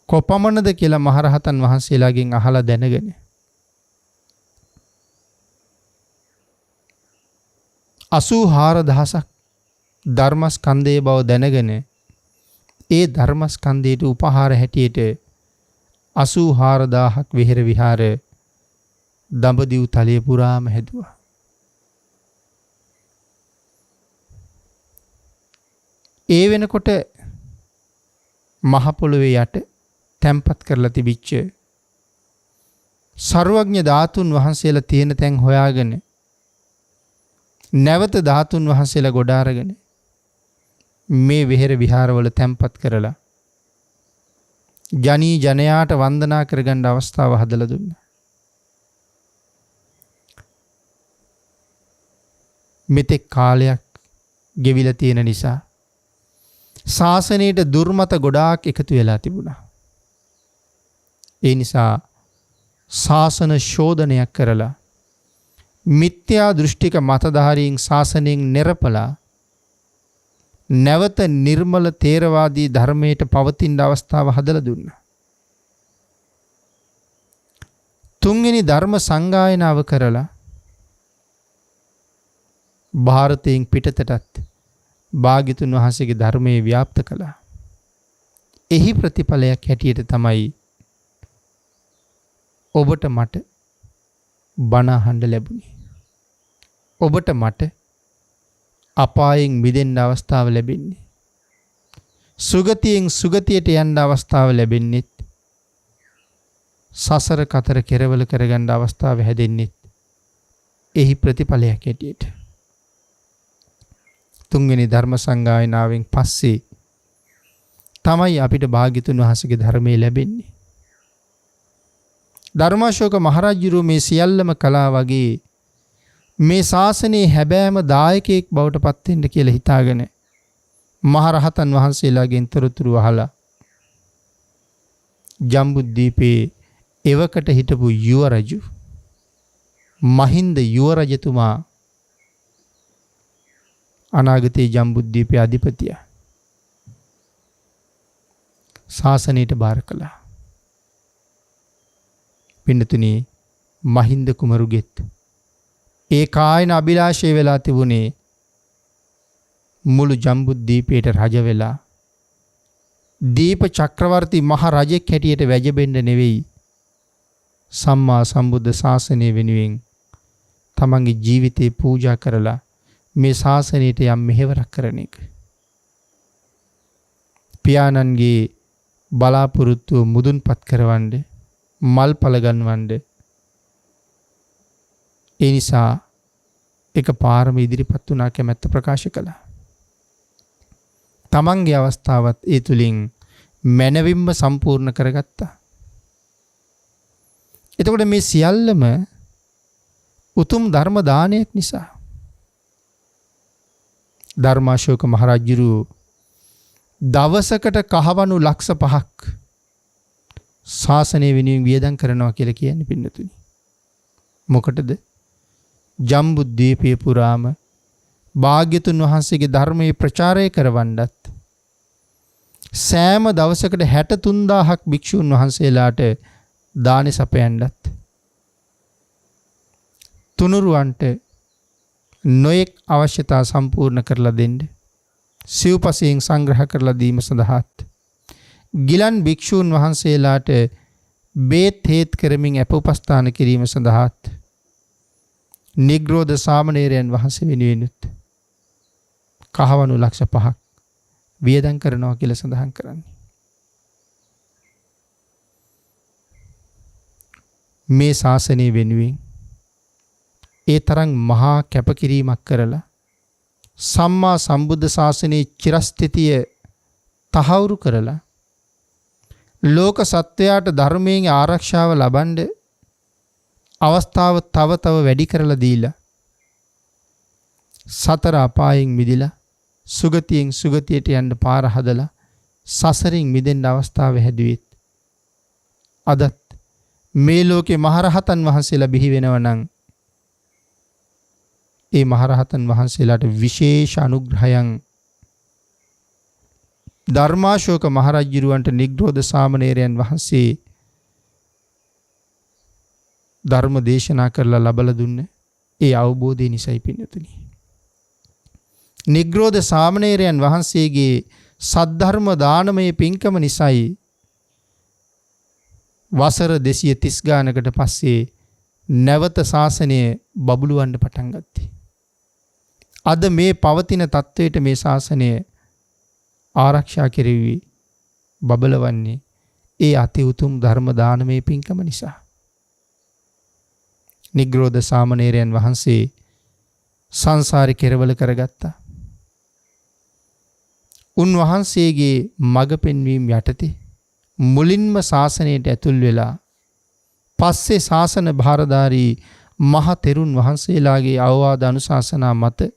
කොපමණද කියලා මහරහතන් වහන්සේලාගෙන් අහලා දැනගෙන 84000ක් ධර්මස්කන්ධයේ බව දැනගෙන ඒ ධර්මස්කන්ධයට උපහාර හැටියට 84000ක් විහෙර විහාර දඹදිව් තලයේ පුරාම හැදුවා. ඒ වෙනකොට මහ පොළොවේ යට තැම්පත් කරලා තිබිච්ච සර්වඥ ධාතුන් වහන්සේලා තියෙන තැන් හොයාගෙන නැවත ධාතුන් වහන්සේලා ගොඩ අරගෙන මේ විහෙර විහාරවල තැම්පත් කරලා ජනී ජනයාට වන්දනා කරගන්න අවස්ථාව හදලා දුන්නා. මෙතෙක් කාලයක් ගෙවිලා තියෙන නිසා ශාසනයට දුර්මත ගොඩාක් එකතු වෙලා තිබුණා. ඒ නිසා ශාසන ශෝධනයක් කරලා මිත්‍යා දෘෂ්ටික මතධාරීන් ශාසනයෙන් නිරපලා නැවත නිර්මල තේරවාදී ධර්මයට පවතින අවස්ථාව හදලා දුන්නා. තුන්වෙනි ධර්ම සංගායනාව කරලා භාරතයෙන් පිටතටත් භාග්‍යතුන් වහන්සේගේ ධර්මයේ ව්‍යාප්ත කළා. එහි ප්‍රතිඵලයක් හැටියට තමයි ඔබට මට බණ අහන්න ලැබුණේ. ඔබට මට අපායෙන් මිදෙන්න අවස්ථාව ලැබෙන්නේ. සුගතියෙන් සුගතියට යන්න අවස්ථාව ලැබෙන්නේත් සසර කතර කෙරවල කරගන්න අවස්ථාව හැදෙන්නේත් එහි ප්‍රතිඵලයක් හැටියට. තුන්වෙනි ධර්ම සංගායනාවෙන් පස්සේ තමයි අපිට භාග්‍යතුන් වහන්සේගේ ධර්මයේ ලැබෙන්නේ. ධර්මාශෝක මහරජුරු මේ සියල්ලම කළා වගේ මේ ශාසනයේ හැබෑම දායකයෙක් බවට පත් වෙන්න කියලා හිතාගෙන මහරහතන් වහන්සේලාගෙන් තොරතුරු අහලා ජම්බුද්දීපේ එවකට හිටපු යුව රජු මහින්ද යුව රජතුමා අනාගතයේ ජම්බුද්දීපේ අධිපතියා ශාසනයට බාර කළා. පින්නතුනි මහින්ද කුමරුගෙත් ඒ කායන අභිලාෂය වෙලා තිබුණේ මුළු ජම්බුද්දීපයට රජ වෙලා දීප චක්‍රවර්ති මහ රජෙක් හැටියට වැජබෙන්න නෙවෙයි, සම්මා සම්බුද්ධ ශාසනය වෙනුවෙන් තමන්ගේ ජීවිතේ පූජා කරලා මේ ශාසනයට යම් මෙහෙවරක් කරන එක. පියාණන්ගේ බලාපොරොත්තුව මුදුන්පත් කරවන්න, මල් පල ගන්වන්න. ඒ නිසා එක පාරම ඉදිරිපත් වුණා, කැමැත්ත ප්‍රකාශ කළා. තමන්ගේ අවස්ථාවත් ඒ තුලින් මනවින්ම සම්පූර්ණ කරගත්තා. එතකොට මේ සියල්ලම උතුම් ධර්ම දානයක් නිසා. ධර්මාශෝක මහරජුරු දවසකට කහවණු ලක්ෂ 5ක් ශාසනය වෙනුවෙන් වියදම් කරනවා කියලා කියන්නේ පින්නතුනි. මොකටද? ජම්බුද්දීපය පුරාම භාග්‍යතුන් වහන්සේගේ ධර්මයේ ප්‍රචාරය කරවන්නත්, සෑම දවසකට 63000ක් භික්ෂුන් වහන්සේලාට දානි සපයන්නත්, තුනුරුවන්ට නොයෙක් අවශ්‍යතා සම්පූර්ණ කරලා දෙන්න, සිව්පසයෙන් සංග්‍රහ කරලා දීම සඳහාත්, ගිලන් භික්ෂූන් වහන්සේලාට බේත් හේත් කරමින් අප උපස්ථාන කිරීම සඳහාත්, නිග්‍රෝධ සාමණේරයන් වහන්සේ වෙනුවෙනුත් කහවණු ලක්ෂ 5ක් වියදම් කරනවා කියලා සඳහන් කරන්නේ. මේ ශාසනය වෙනුවෙන් ඒ තරම් මහා කැපකිරීමක් කරලා සම්මා සම්බුද්ධ ශාසනයේ චිරස්ථිතිය තහවුරු කරලා ලෝක සත්වයාට ධර්මයෙන් ආරක්ෂාව ලබන්න අවස්ථාව තව තව වැඩි කරලා දීලා සතර අපායෙන් මිදිලා සුගතියෙන් සුගතියට යන්න පාර හදලා සසරින් මිදෙන්න අවස්ථාව හැදුවෙත් අදත් මේ ලෝකේ මහරහතන් වහන්සේලා බිහි වෙනව නම් ඒ මහරහතන් වහන්සේලාට විශේෂ අනුග්‍රහයන් ධර්මාශෝක මහරජුරවන්ට නිග්‍රෝධ සාමණේරයන් වහන්සේ ධර්ම දේශනා කරලා ලබලා දුන්නේ ඒ අවබෝධය නිසයි පින්නතුනි. නිග්‍රෝධ සාමණේරයන් වහන්සේගේ සද්ධර්ම දානමය පින්කම නිසයි වසර 230 ගානකට පස්සේ නැවත ශාසනය බබළුවන්න පටන් ගත්තේ. අද මේ පවතින තත්වයට මේ ශාසනය ආරක්ෂා කෙරෙවි බබලවන්නේ ඒ අති උතුම් ධර්ම දානමය පින්කම නිසා. නිග්‍රෝධ සාමණේරයන් වහන්සේ සංසාරේ කෙරවල කරගත්තා. උන්වහන්සේගේ මඟ පෙන්වීම යටතේ මුලින්ම ශාසනයට ඇතුල් වෙලා පස්සේ ශාසන භාරධාරී මහ තෙරුන් වහන්සේලාගේ අවවාද අනුශාසනා මත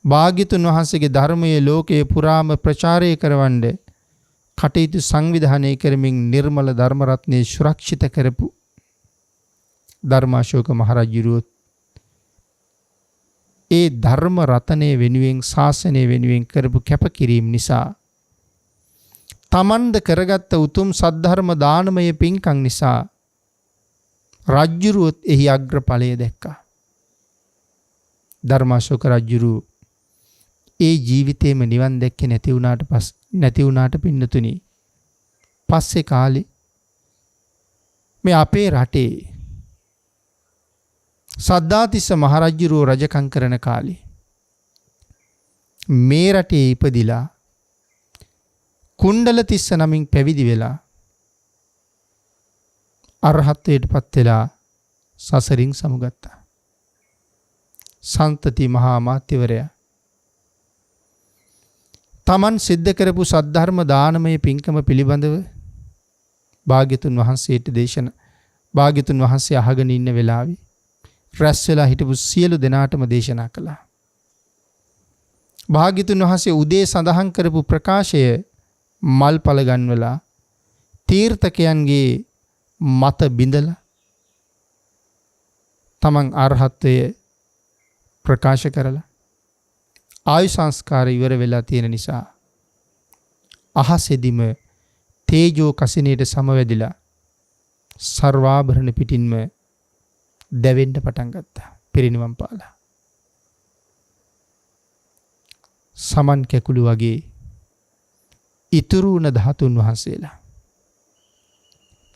භාග්‍යතුන් වහන්සේගේ ධර්මයේ ලෝකයේ පුරාම ප්‍රචාරය කරවන්න කටයුතු සංවිධානය කරමින් නිර්මල ධර්ම රත්නයේ සුරක්ෂිත කරපු ධර්මාශෝක මහරජුරුවෝ ඒ ධර්ම රතනයේ වෙනුවෙන් ශාසනය වෙනුවෙන් කරපු කැපකිරීම නිසා තමන්ද කරගත්ත උතුම් සද්ධර්ම දානමය පින්කම් නිසා රජුරුවොත් එහි අග්‍රඵලය දැක්කා. ධර්මාශෝක රජුරුව ඒ ජීවිතේම නිවන් දැක්කේ නැති වුණාට නැති වුණාට පින්නතුනි පස්සේ කාලේ මේ අපේ රටේ සද්ධාතිස්ස මහරජුරෝ රජකම් කරන කාලේ මේ රටේ ඉපදිලා කුණ්ඩලතිස්ස නමින් පැවිදි වෙලා අරහත්ත්වයට පත් වෙලා සසරින් සමුගත්තා. සන්තති මහා මාත්‍යවරයා තමන් සිද්ධ කරපු සද්ධර්ම දානමය පින්කම පිළිබඳව භාග්‍යතුන් වහන්සේට භාග්‍යතුන් වහන්සේ අහගෙන ඉන්න වෙලාවේ රැස් වෙලා හිටපු සියලු දෙනාටම දේශනා කළා. භාග්‍යතුන් වහන්සේ උදේ සඳහන් කරපු ප්‍රකාශය මල්පල ගන්වලා තීර්ථකයන්ගේ මත බිඳලා තමන් අරහත්ත්වය ප්‍රකාශ කරලා ආයු සංස්කාර ඉවර වෙලා තියෙන නිසා අහසෙදිම තේජෝ කසිනේට සමවැදිලා සර්වාභරණ පිටින්ම දැවෙන්න පටන් ගත්තා. පිරිනිවන් පාලා. සමන් කැකුළු වගේ ඉතුරු වුණ ධාතුන් වහන්සේලා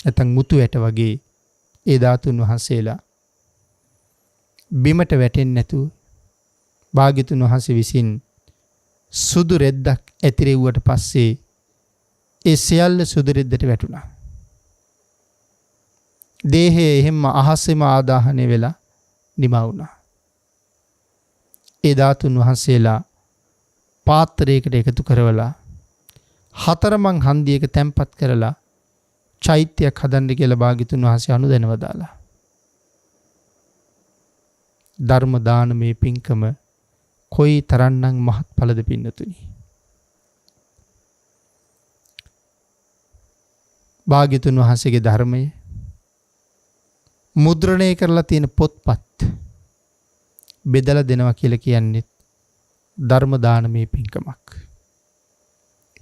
නැත්නම් මුතු ඇට වගේ ඒ ධාතුන් වහන්සේලා බිමට වැටෙන්නේ නැතුව භාග්‍යතුන් වහන්සේ විසින් සුදු රෙද්දක් ඇතිරෙව්වට පස්සේ ඒ සියල්ල සුදු රෙද්දට වැටුණා. දේහය එහෙම අහසෙම ආදාහනය වෙලා නිමා වුණා. ඒ ධාතුන් වහන්සේලා පාත්‍රයකට එකතු කරවලා හතරමං හන්දියක තැම්පත් කරලා චෛත්‍යයක් හදන්න කියලා භාග්‍යතුන් වහන්සේ අනුදැනව දාලා. ධර්ම දානමේ පින්කම කොයි තරම්නම් මහත්ඵලද පින්නතුනි. භාග්‍යතුන් වහන්සේගේ ධර්මය මුද්‍රණය කරලා තියෙන පොත්පත් බෙදලා දෙනවා කියලා කියන්නේ ධර්ම දානමේ පින්කමක්.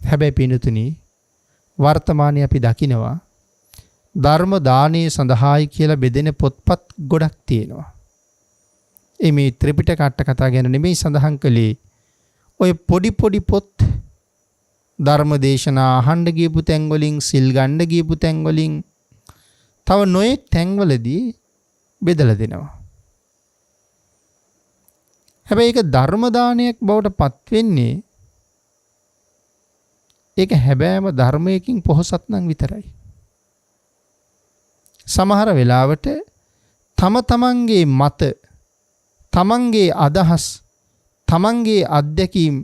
හැබැයි පින්නතුනි වර්තමානයේ අපි දකිනවා ධර්ම දානයේ සඳහායි කියලා බෙදෙන පොත්පත් ගොඩක් තියෙනවා. මේ ත්‍රිපිටක අට කතා ගැන නෙමෙයි සඳහන් කළේ. ඔය පොඩි පොත් ධර්ම දේශනා අහන්න ගියපු තැන් වලින් සිල් ගන්න ගියපු තැන් වලින් තව නොයෙක් තැන්වලදී බෙදලා දෙනවා. හැබැයි ඒක ධර්ම දානයක් බවට පත් වෙන්නේ ඒක හැබෑම ධර්මයකින් පොහොසත් නම් විතරයි. සමහර වෙලාවට තමන්ගේ මත තමන්ගේ අදහස් තමන්ගේ අත්දැකීම්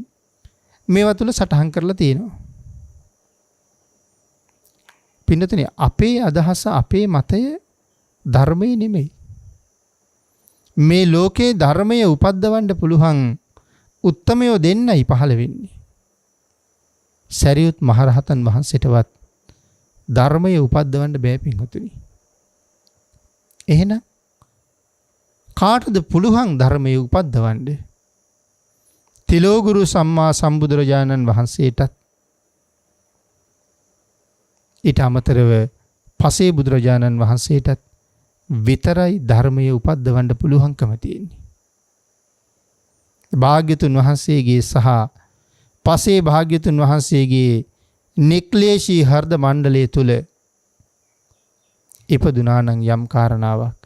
මේවා තුළ සටහන් කරලා තියෙනවා. පින්නතුනි අපේ අදහස අපේ මතය ධර්මයේ නෙමෙයි. මේ ලෝකේ ධර්මය උපද්දවන්න පුළුවන් උත්තමයෝ දෙන්නයි පහළ වෙන්නේ. සරියුත් මහරහතන් වහන්සේටවත් ධර්මය උපද්දවන්න බෑ පින්වතුනි. එහෙනම් කාටද පුළුවන් ධර්මය උපද්දවන්න? තිලෝගුරු සම්මා සම්බුදුරජාණන් වහන්සේටත් ඊට අමතරව පසේ බුදුරජාණන් වහන්සේටත් විතරයි ධර්මය උපද්දවන්න පුළුවන්කම තියෙන්නේ. භාග්‍යතුන් වහන්සේගේ සහ පසේ භාග්‍යතුන් වහන්සේගේ නික්ලේශී හර්ද මණ්ඩලය තුල ඉපදුනා නම් යම් කාරණාවක්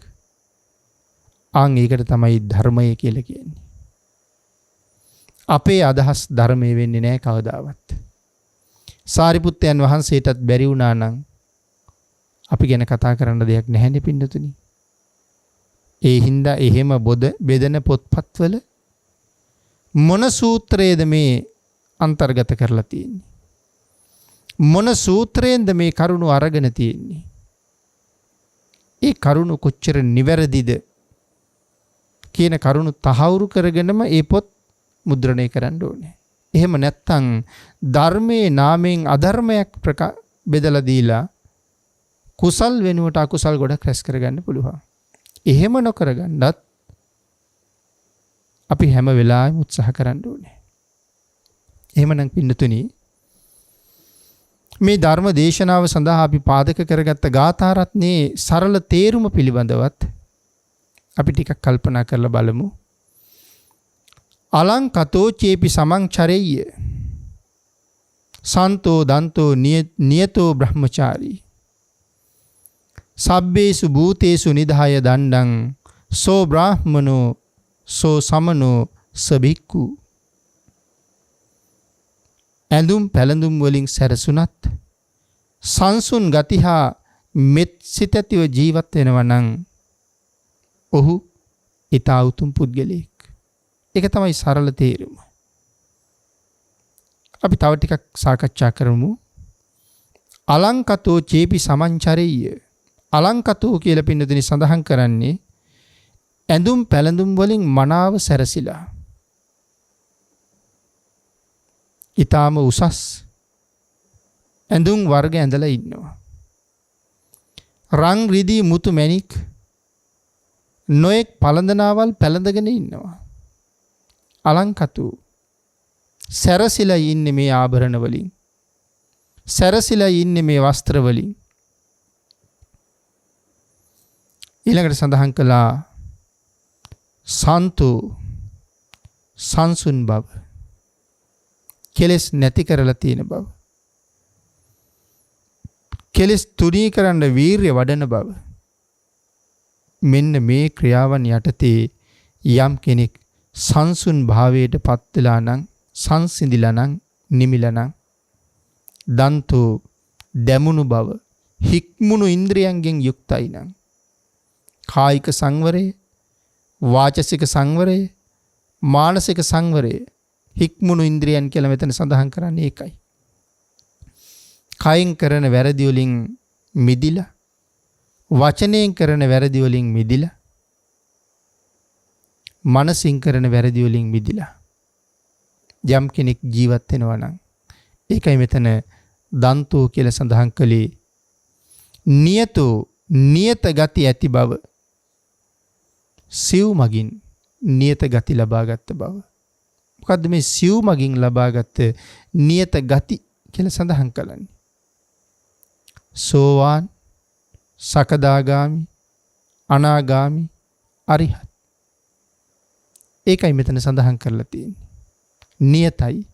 ඒකට තමයි ධර්මය කියලා කියන්නේ. අපේ අදහස් ධර්මයේ වෙන්නේ නැහැ කවදාවත්. සාරිපුත්තයන් වහන්සේටත් බැරි වුණා නම් අපි ගැන කතා කරන්න දෙයක් නැහැනේ පින්නතුනි. ඒ හින්දා එහෙම බෙදෙන පොත්පත්වල මොන සූත්‍රයේද මේ අන්තර්ගත කරලා තියෙන්නේ? මොන සූත්‍රයෙන්ද මේ කරුණු අරගෙන තියෙන්නේ? ඒ කරුණු කොච්චර නිවැරදිද කියන කරුණු තහවුරු කරගෙනම ඒ පොත් මුද්‍රණය කරන්න ඕනේ. එහෙම නැත්නම් ධර්මයේ නාමයෙන් අධර්මයක් බෙදලා දීලා කුසල් වෙනුවට අකුසල් ගොඩක් රැස් කරගන්න පුළුවන්. එහෙම නොකරගන්නත් අපි හැම වෙලාවෙම උත්සාහ කරන්න ඕනේ. එහෙමනම් පින්නතුනි මේ ධර්ම දේශනාව සඳහා අපි පාදක කරගත්ත ගාථා රත්නයේ සරල තේරුම පිළිබඳවත් අපි ටිකක් කල්පනා කරලා බලමු. අලංකතෝ චේපි සමං චරෙය්‍ය සන්තෝ දන්තෝ නියතෝ බ්‍රහ්මචාරී. සබ්බේසු භූතේසු නිදාය දණ්ඩං සෝ බ්‍රාහ්මනෝ සෝ සමනෝ සබික්කු. ඇඳුම් පැළඳුම් වලින් සැරසුනත් සංසුන් ගති හා මෙත් සිත ඇතිව ජීවත් වෙනවා නම් ඔහු ඊතා උතුම් පුද්ගලයෙක්. ඒක තමයි සරල තේරුම. අපි තව ටිකක් සාකච්ඡා කරමු. අලංකතෝ චේපි සමංචරෙය්‍ය. අලංකතෝ කියලා පින්නදින සඳහන් කරන්නේ ඇඳුම් පැළඳුම් වලින් මනාව සැරසිලා ඊටාම උසස් ඇඳුම් වර්ග ඇඳලා ඉන්නවා. රන් රිදී මුතු මැණික් නොඑක් පළඳනාවල් පැළඳගෙන ඉන්නවා. අලංකතු සැරසිලා ඉන්නේ මේ ආභරණ වලින්. සැරසිලා ඉන්නේ මේ වස්ත්‍ර වලින්. ඊළඟට සඳහන් කළා සන්තු සංසුන් බව. කෙලෙස් නැති කරලා තියෙන බව. කෙලෙස් තුනී කරන්න වීරිය වඩන බව. මෙන්න මේ ක්‍රියාවන් යටතේ යම් කෙනෙක් සංසුන් භාවයට පත් වෙලා නම්, සංසිඳිලා නම්, නිමිලා නම්, දන්තෝ දැමුණු බව, හික්මුණු ඉන්ද්‍රියයන්ගෙන් යුක්තයි නම්, කායික සංවරය, වාචසික සංවරය, මානසික සංවරය, හික්මුණු ඉන්ද්‍රියන් කියලා මෙතන සඳහන් කරන්නේ ඒකයි. කයින් කරන වැරදි වලින් මිදිලා, වචනයෙන් කරන වැරදි වලින් මිදිලා, මනසින් කරන වැරදි වලින් මිදිලා යම් කෙනෙක් ජීවත් වෙනවා නම් ඒකයි මෙතන දන්තෝ කියලා සඳහන් කළේ. නියතෝ නියත ගති ඇති බව, සිව් මගින් නියත ගති ලබාගත් බව. මොකද්ද මේ සිව් මගින් ලබාගත් නියත ගති කියලා සඳහන් කළන්නේ? සෝවාන්, සකදාගාමි, අනාගාමි, අරිහත්. ඒකයි මෙතන සඳහන් කරලා තියෙන්නේ. නියතයි.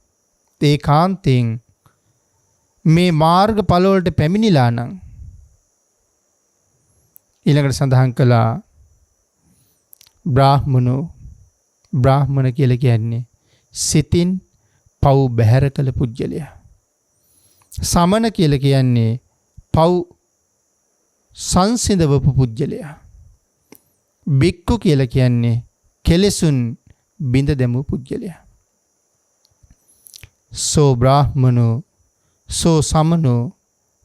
ඒකාන්තයෙන් මේ මාර්ගඵල වලට පැමිණිලා නම් ඊළඟට සඳහන් කළා බ්‍රාහ්මනෝ. බ්‍රාහ්මණ කියලා කියන්නේ සිතින් පව් බැහැර කළ පුජ්‍යලයා. සමන කියලා කියන්නේ පව් සංසිඳවපු පුජ්‍යලයා. බික්කු කියලා කියන්නේ කෙලෙසුන් බිඳ දැමූ පුජ්‍යලයා. සෝ බ්‍රාහ්මනෝ සෝ සමනෝ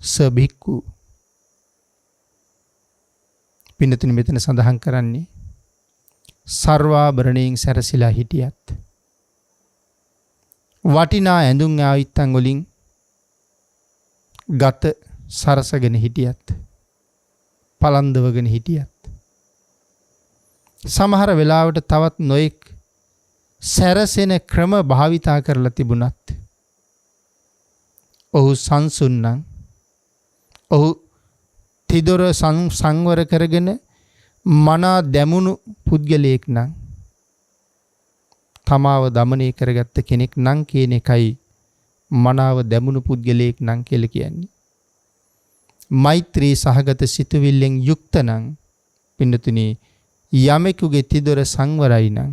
ස බික්කු. පින්නතුනි මෙතන සඳහන් කරන්නේ සර්වාභරණයෙන් සැරසිලා හිටියත්, වටිනා ඇඳුම් ආයිත්තන් වලින් ගත සරසගෙන හිටියත්, පලන්දවගෙන හිටියත්, සමහර වෙලාවට තවත් නොයෙක් සැරසෙන ක්‍රම භාවිතා කරලා තිබුණත් ඔහු සංසුන් නම්, ඔහු තිදොර සංවර කරගෙන මනා දැමුණු පුද්ගලයෙක් නම්, තමාව දමනය කරගත්ත කෙනෙක් නම් කියන එකයි මනාව දැමුණු පුද්ගලයෙක් නම් කියලා කියන්නේ. මෛත්‍රී සහගත සිතුවිල්ලෙන් යුක්ත නම්, පින්නතුනි යමෙකුගේ තිදොර සංවරයි නම්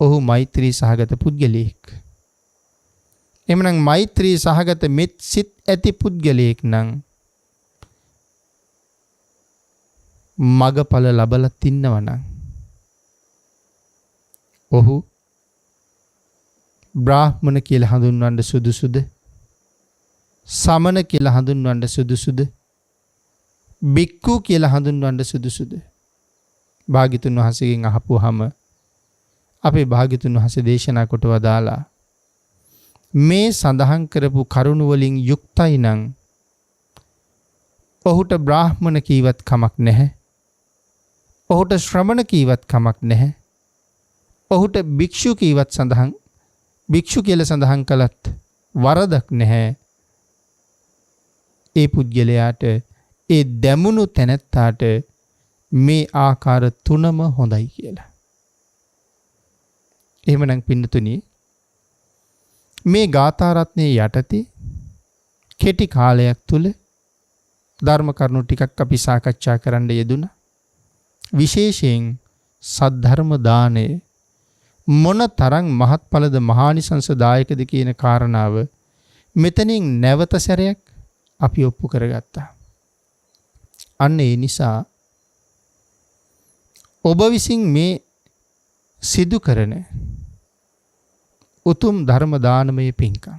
ඔහු මෛත්‍රී සහගත පුද්ගලයෙක්. එමනම් මෛත්‍රී සහගත මෙත් සිත් ඇති පුද්ගලයෙක් නම් මගඵල ලබලා තින්නව නම් ඔහු බ්‍රාහ්මණ කියලා හඳුන්වන්න සුදුසුද? සමන කියලා හඳුන්වන්න සුදුසුද? බික්කු කියලා හඳුන්වන්න සුදුසුද? භාග්‍යතුන් වහන්සේගෙන් අහපුවාම අපේ භාග්‍යතුන් වහන්සේ දේශනා කොට වදාලා මේ සඳහන් කරපු කරුණ වලින් යුක්තයි නම් ඔහුට බ්‍රාහ්මණ කීවත් කමක් නැහැ. ඔහුට ශ්‍රමණ කීවත් කමක් නැහැ. ඔහුට භික්ෂු කීවත් භික්ෂු කියලා සඳහන් කළත් වරදක් නැහැ. ඒ පුද්ගලයාට, ඒ දැමුණු තැනැත්තාට මේ ආකාර තුනම හොඳයි කියලා. එහෙමනම් පින්නතුනි මේ ගාථා රත්නයේ යටතේ කෙටි කාලයක් තුල ධර්ම කරුණු ටිකක් අපි සාකච්ඡා කරන්න යෙදුණා. විශේෂයෙන් සද්ධර්ම දාණය මොන තරම් මහත්ඵලද මහානිසංසදායකද කියන කාරණාව මෙතනින් නැවත සැරයක් අපි ඔප්පු කරගත්තා. අන්න ඒ නිසා ඔබ විසින් මේ සිදු කරන උතුම් ධර්ම දානමය පින්කම්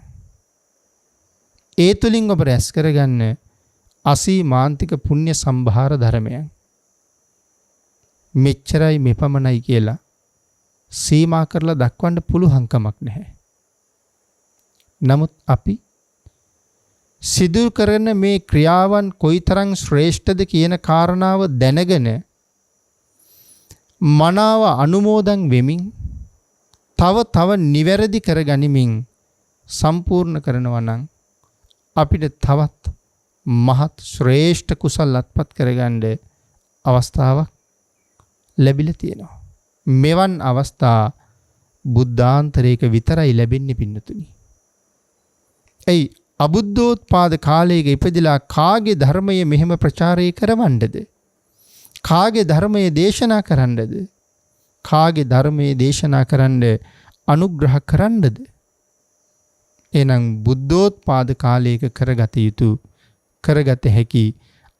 ඒ තුලින් ඔබ රැස් කරගන්න අසීමාන්තික පුණ්‍ය සම්භාර ධර්මයන් මෙච්චරයි මෙපමණයි කියලා සීමා කරලා දක්වන්න පුළුවන් කමක් නැහැ. නමුත් අපි සිදු කරන මේ ක්‍රියාවන් කොයිතරම් ශ්‍රේෂ්ඨද කියන කාරණාව දැනගෙන මනාව අනුමෝදන් වෙමින් තව නිවැරදි කරගනිමින් සම්පූර්ණ කරනවා නම් අපිට තවත් මහත් ශ්‍රේෂ්ඨ කුසල් අත්පත් කරගන්න අවස්ථාවක් ලැබිලා තියෙනවා. මෙවන් අවස්ථා බුද්ධාන්තරයක විතරයි ලැබෙන්නේ පින්නතුනි. එයි අබුද්ධෝත්පාද කාලයක ඉපදිලා කාගේ ධර්මයේ මෙහෙම ප්‍රචාරය කරවන්නද? කාගේ ධර්මයේ දේශනා කරන්නද? කාගේ ධර්මයේ දේශනා කරන්න අනුග්‍රහ කරන්නද? එනම් බුද්ධෝත්පාද කාලයක කරගත යුතු කරගත හැකි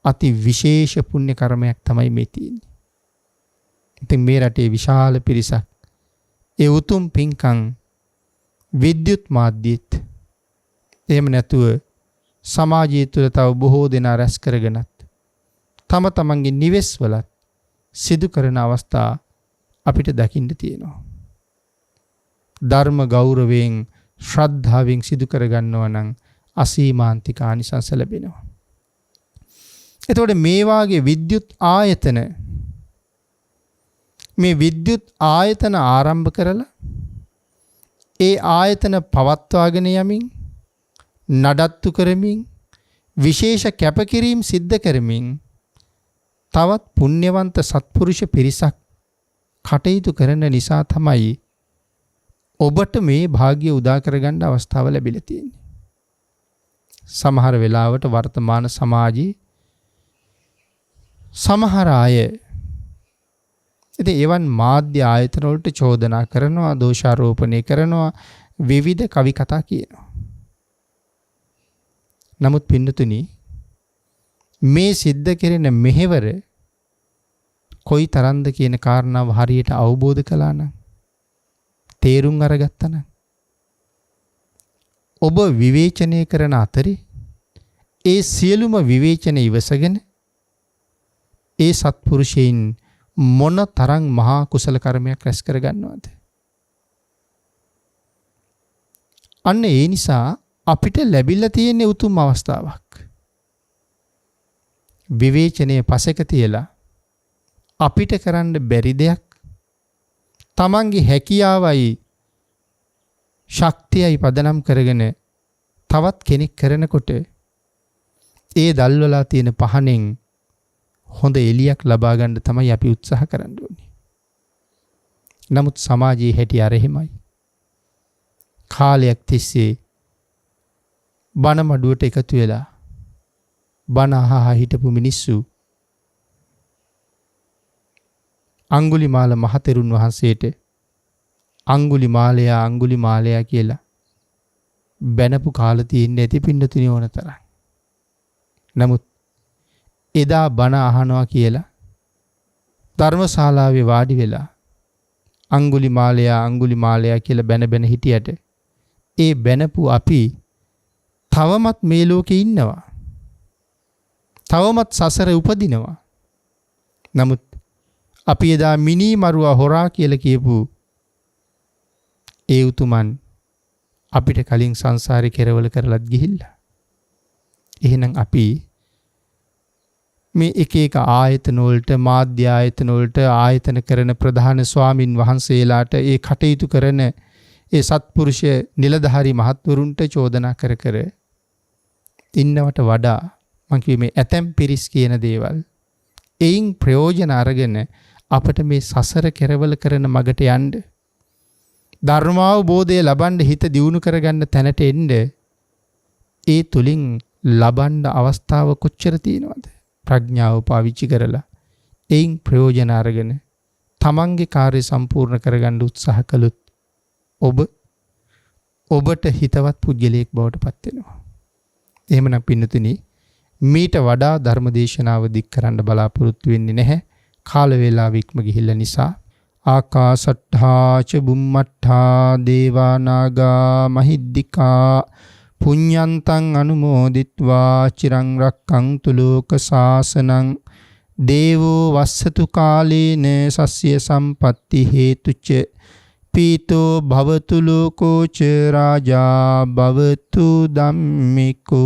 අති විශේෂ පුණ්‍ය කර්මයක් තමයි මේ තියෙන්නේ. ඉතින් මේ රටේ විශාල පිරිසක් ඒ උතුම් පින්කම් විද්‍යුත් මාධ්‍යෙත් එහෙම නැතුව සමාජය තුළ තව බොහෝ දෙනා රැස් කරගෙනත් තම තමන්ගේ නිවෙස්වලත් සිදු කරන අවස්ථා අපිට දකින්න තියෙනවා. ධර්ම ගෞරවයෙන් ශ්‍රද්ධාවෙන් සිදු කරගන්නවා නම් අසීමාන්තික ආනිසංස ලැබෙනවා. එතකොට මේ වාගේ විද්‍යුත් ආයතන මේ විද්‍යුත් ආයතන ආරම්භ කරලා ඒ ආයතන පවත්වාගෙන යමින් නඩත්තු කරමින් විශේෂ කැපකිරීම් සිද්ධ කරමින් තවත් පුණ්‍යවන්ත සත්පුරුෂ පිරිසක් කටයුතු කරන නිසා තමයි ඔබට මේ භාග්‍ය උදා කරගන්න අවස්ථාව ලැබිලා තියෙන්නේ. සමහර වෙලාවට වර්තමාන සමාජයේ සමහර අය ඉතින් එවන් මාධ්‍ය ආයතන වලට චෝදනා කරනවා, දෝෂාරෝපණය කරනවා, විවිධ කවි කතා කියනවා. නමුත් පින්නතුනි මේ සිද්ධ කෙරෙන මෙහෙවර කොයි තරම්ද කියන කාරණාව හරියට අවබෝධ කළා නම් තේරුම් අරගත්තා නම් ඔබ විවේචනය කරන අතරේ ඒ සියලුම විවේචන ඉවසගෙන ඒ සත්පුරුෂයන් මොන තරම් මහා කුසල කර්මයක් රැස් කර ගන්නවද? අන්න ඒ නිසා අපිට ලැබිලා තියෙන උතුම් අවස්ථාවක්. විවේචනයේ පසෙක තියලා අපිට කරන්න බැරි දෙයක් තමන්ගේ හැකියාවයි ශක්තියයි පදනම් කරගෙන තවත් කෙනෙක් කරනකොට ඒ දල්වලා තියෙන පහනෙන් හොඳ එළියක් ලබා ගන්න තමයි අපි උත්සාහ කරන්න ඕනේ. නමුත් සමාජයේ හැටි අර එහෙමයි. කාලයක් තිස්සේ බණ මඩුවට එකතු වෙලා බණ අහා හිටපු මිනිස්සු අඟුලිමාල මහතෙරුන් වහන්සේට අඟුලිමාලයා කියලා බැනපු කාල තියෙන්නේ ඇති පින්නතුණි ඕන තරම්. නමුත් එදා බණ අහනවා කියලා ධර්මශාලාවේ වාඩි වෙලා අඟුලිමාලයා කියලා බැන හිටියට ඒ බැනපු අපි තවමත් මේ ලෝකේ ඉන්නවා. තවමත් සසර උපදිනවා. නමුත් අපි එදා මිනී මරුවා හොරා කියලා කියපු ඒ උතුමන් අපිට කලින් සංසාරේ කෙරවල කරලත් ගිහිල්ලා. එහෙනම් අපි මේ එක ආයතන වලට මාධ්‍ය ආයතන වලට ආයතන කරන ප්‍රධාන ස්වාමින් වහන්සේලාට ඒ කටයුතු කරන ඒ සත්පුරුෂ නිලධාරී මහත්වරුන්ට චෝදනා කර ඉන්නවට වඩා මං කිව්වේ මේ ඇතැම් පිරිස් කියන දේවල් එයින් ප්‍රයෝජන අරගෙන අපිට මේ සසර කෙරවල කරන මගට යන්න ධර්මාවබෝධය ලබන්න හිත දියුණු කරගන්න තැනට එන්න ඒ තුලින් ලබන්න අවස්ථාව කොච්චර තියෙනවද? ප්‍රඥාව පාවිච්චි කරලා එයින් ප්‍රයෝජන අරගෙන තමන්ගේ කාර්ය සම්පූර්ණ කරගන්න උත්සාහ කළොත් ඔබට හිතවත් පුද්ගලයෙක් බවට පත් වෙනවා. එහෙමනම් පින්නතුනි මීට වඩා ධර්මදේශනාව දික් කරන්න බලාපොරොත්තු වෙන්නේ නැහැ. කාල වේලාව ඉක්ම ගිහිල්ලා නිසා. ආකාසට්ඨා ච බුම්මට්ඨා දේවා නාග මහිද්దికා පුඤ්ඤන්තං අනුමෝදිත්වා චිරං රක්ඛන්තු ලෝක සාසනං දේවෝ වස්සතු කාලේන සස්ය සම්පatti හේතුච පීතෝ භවතු ලෝකෝ ච රාජා භවතු ධම්මිකෝ.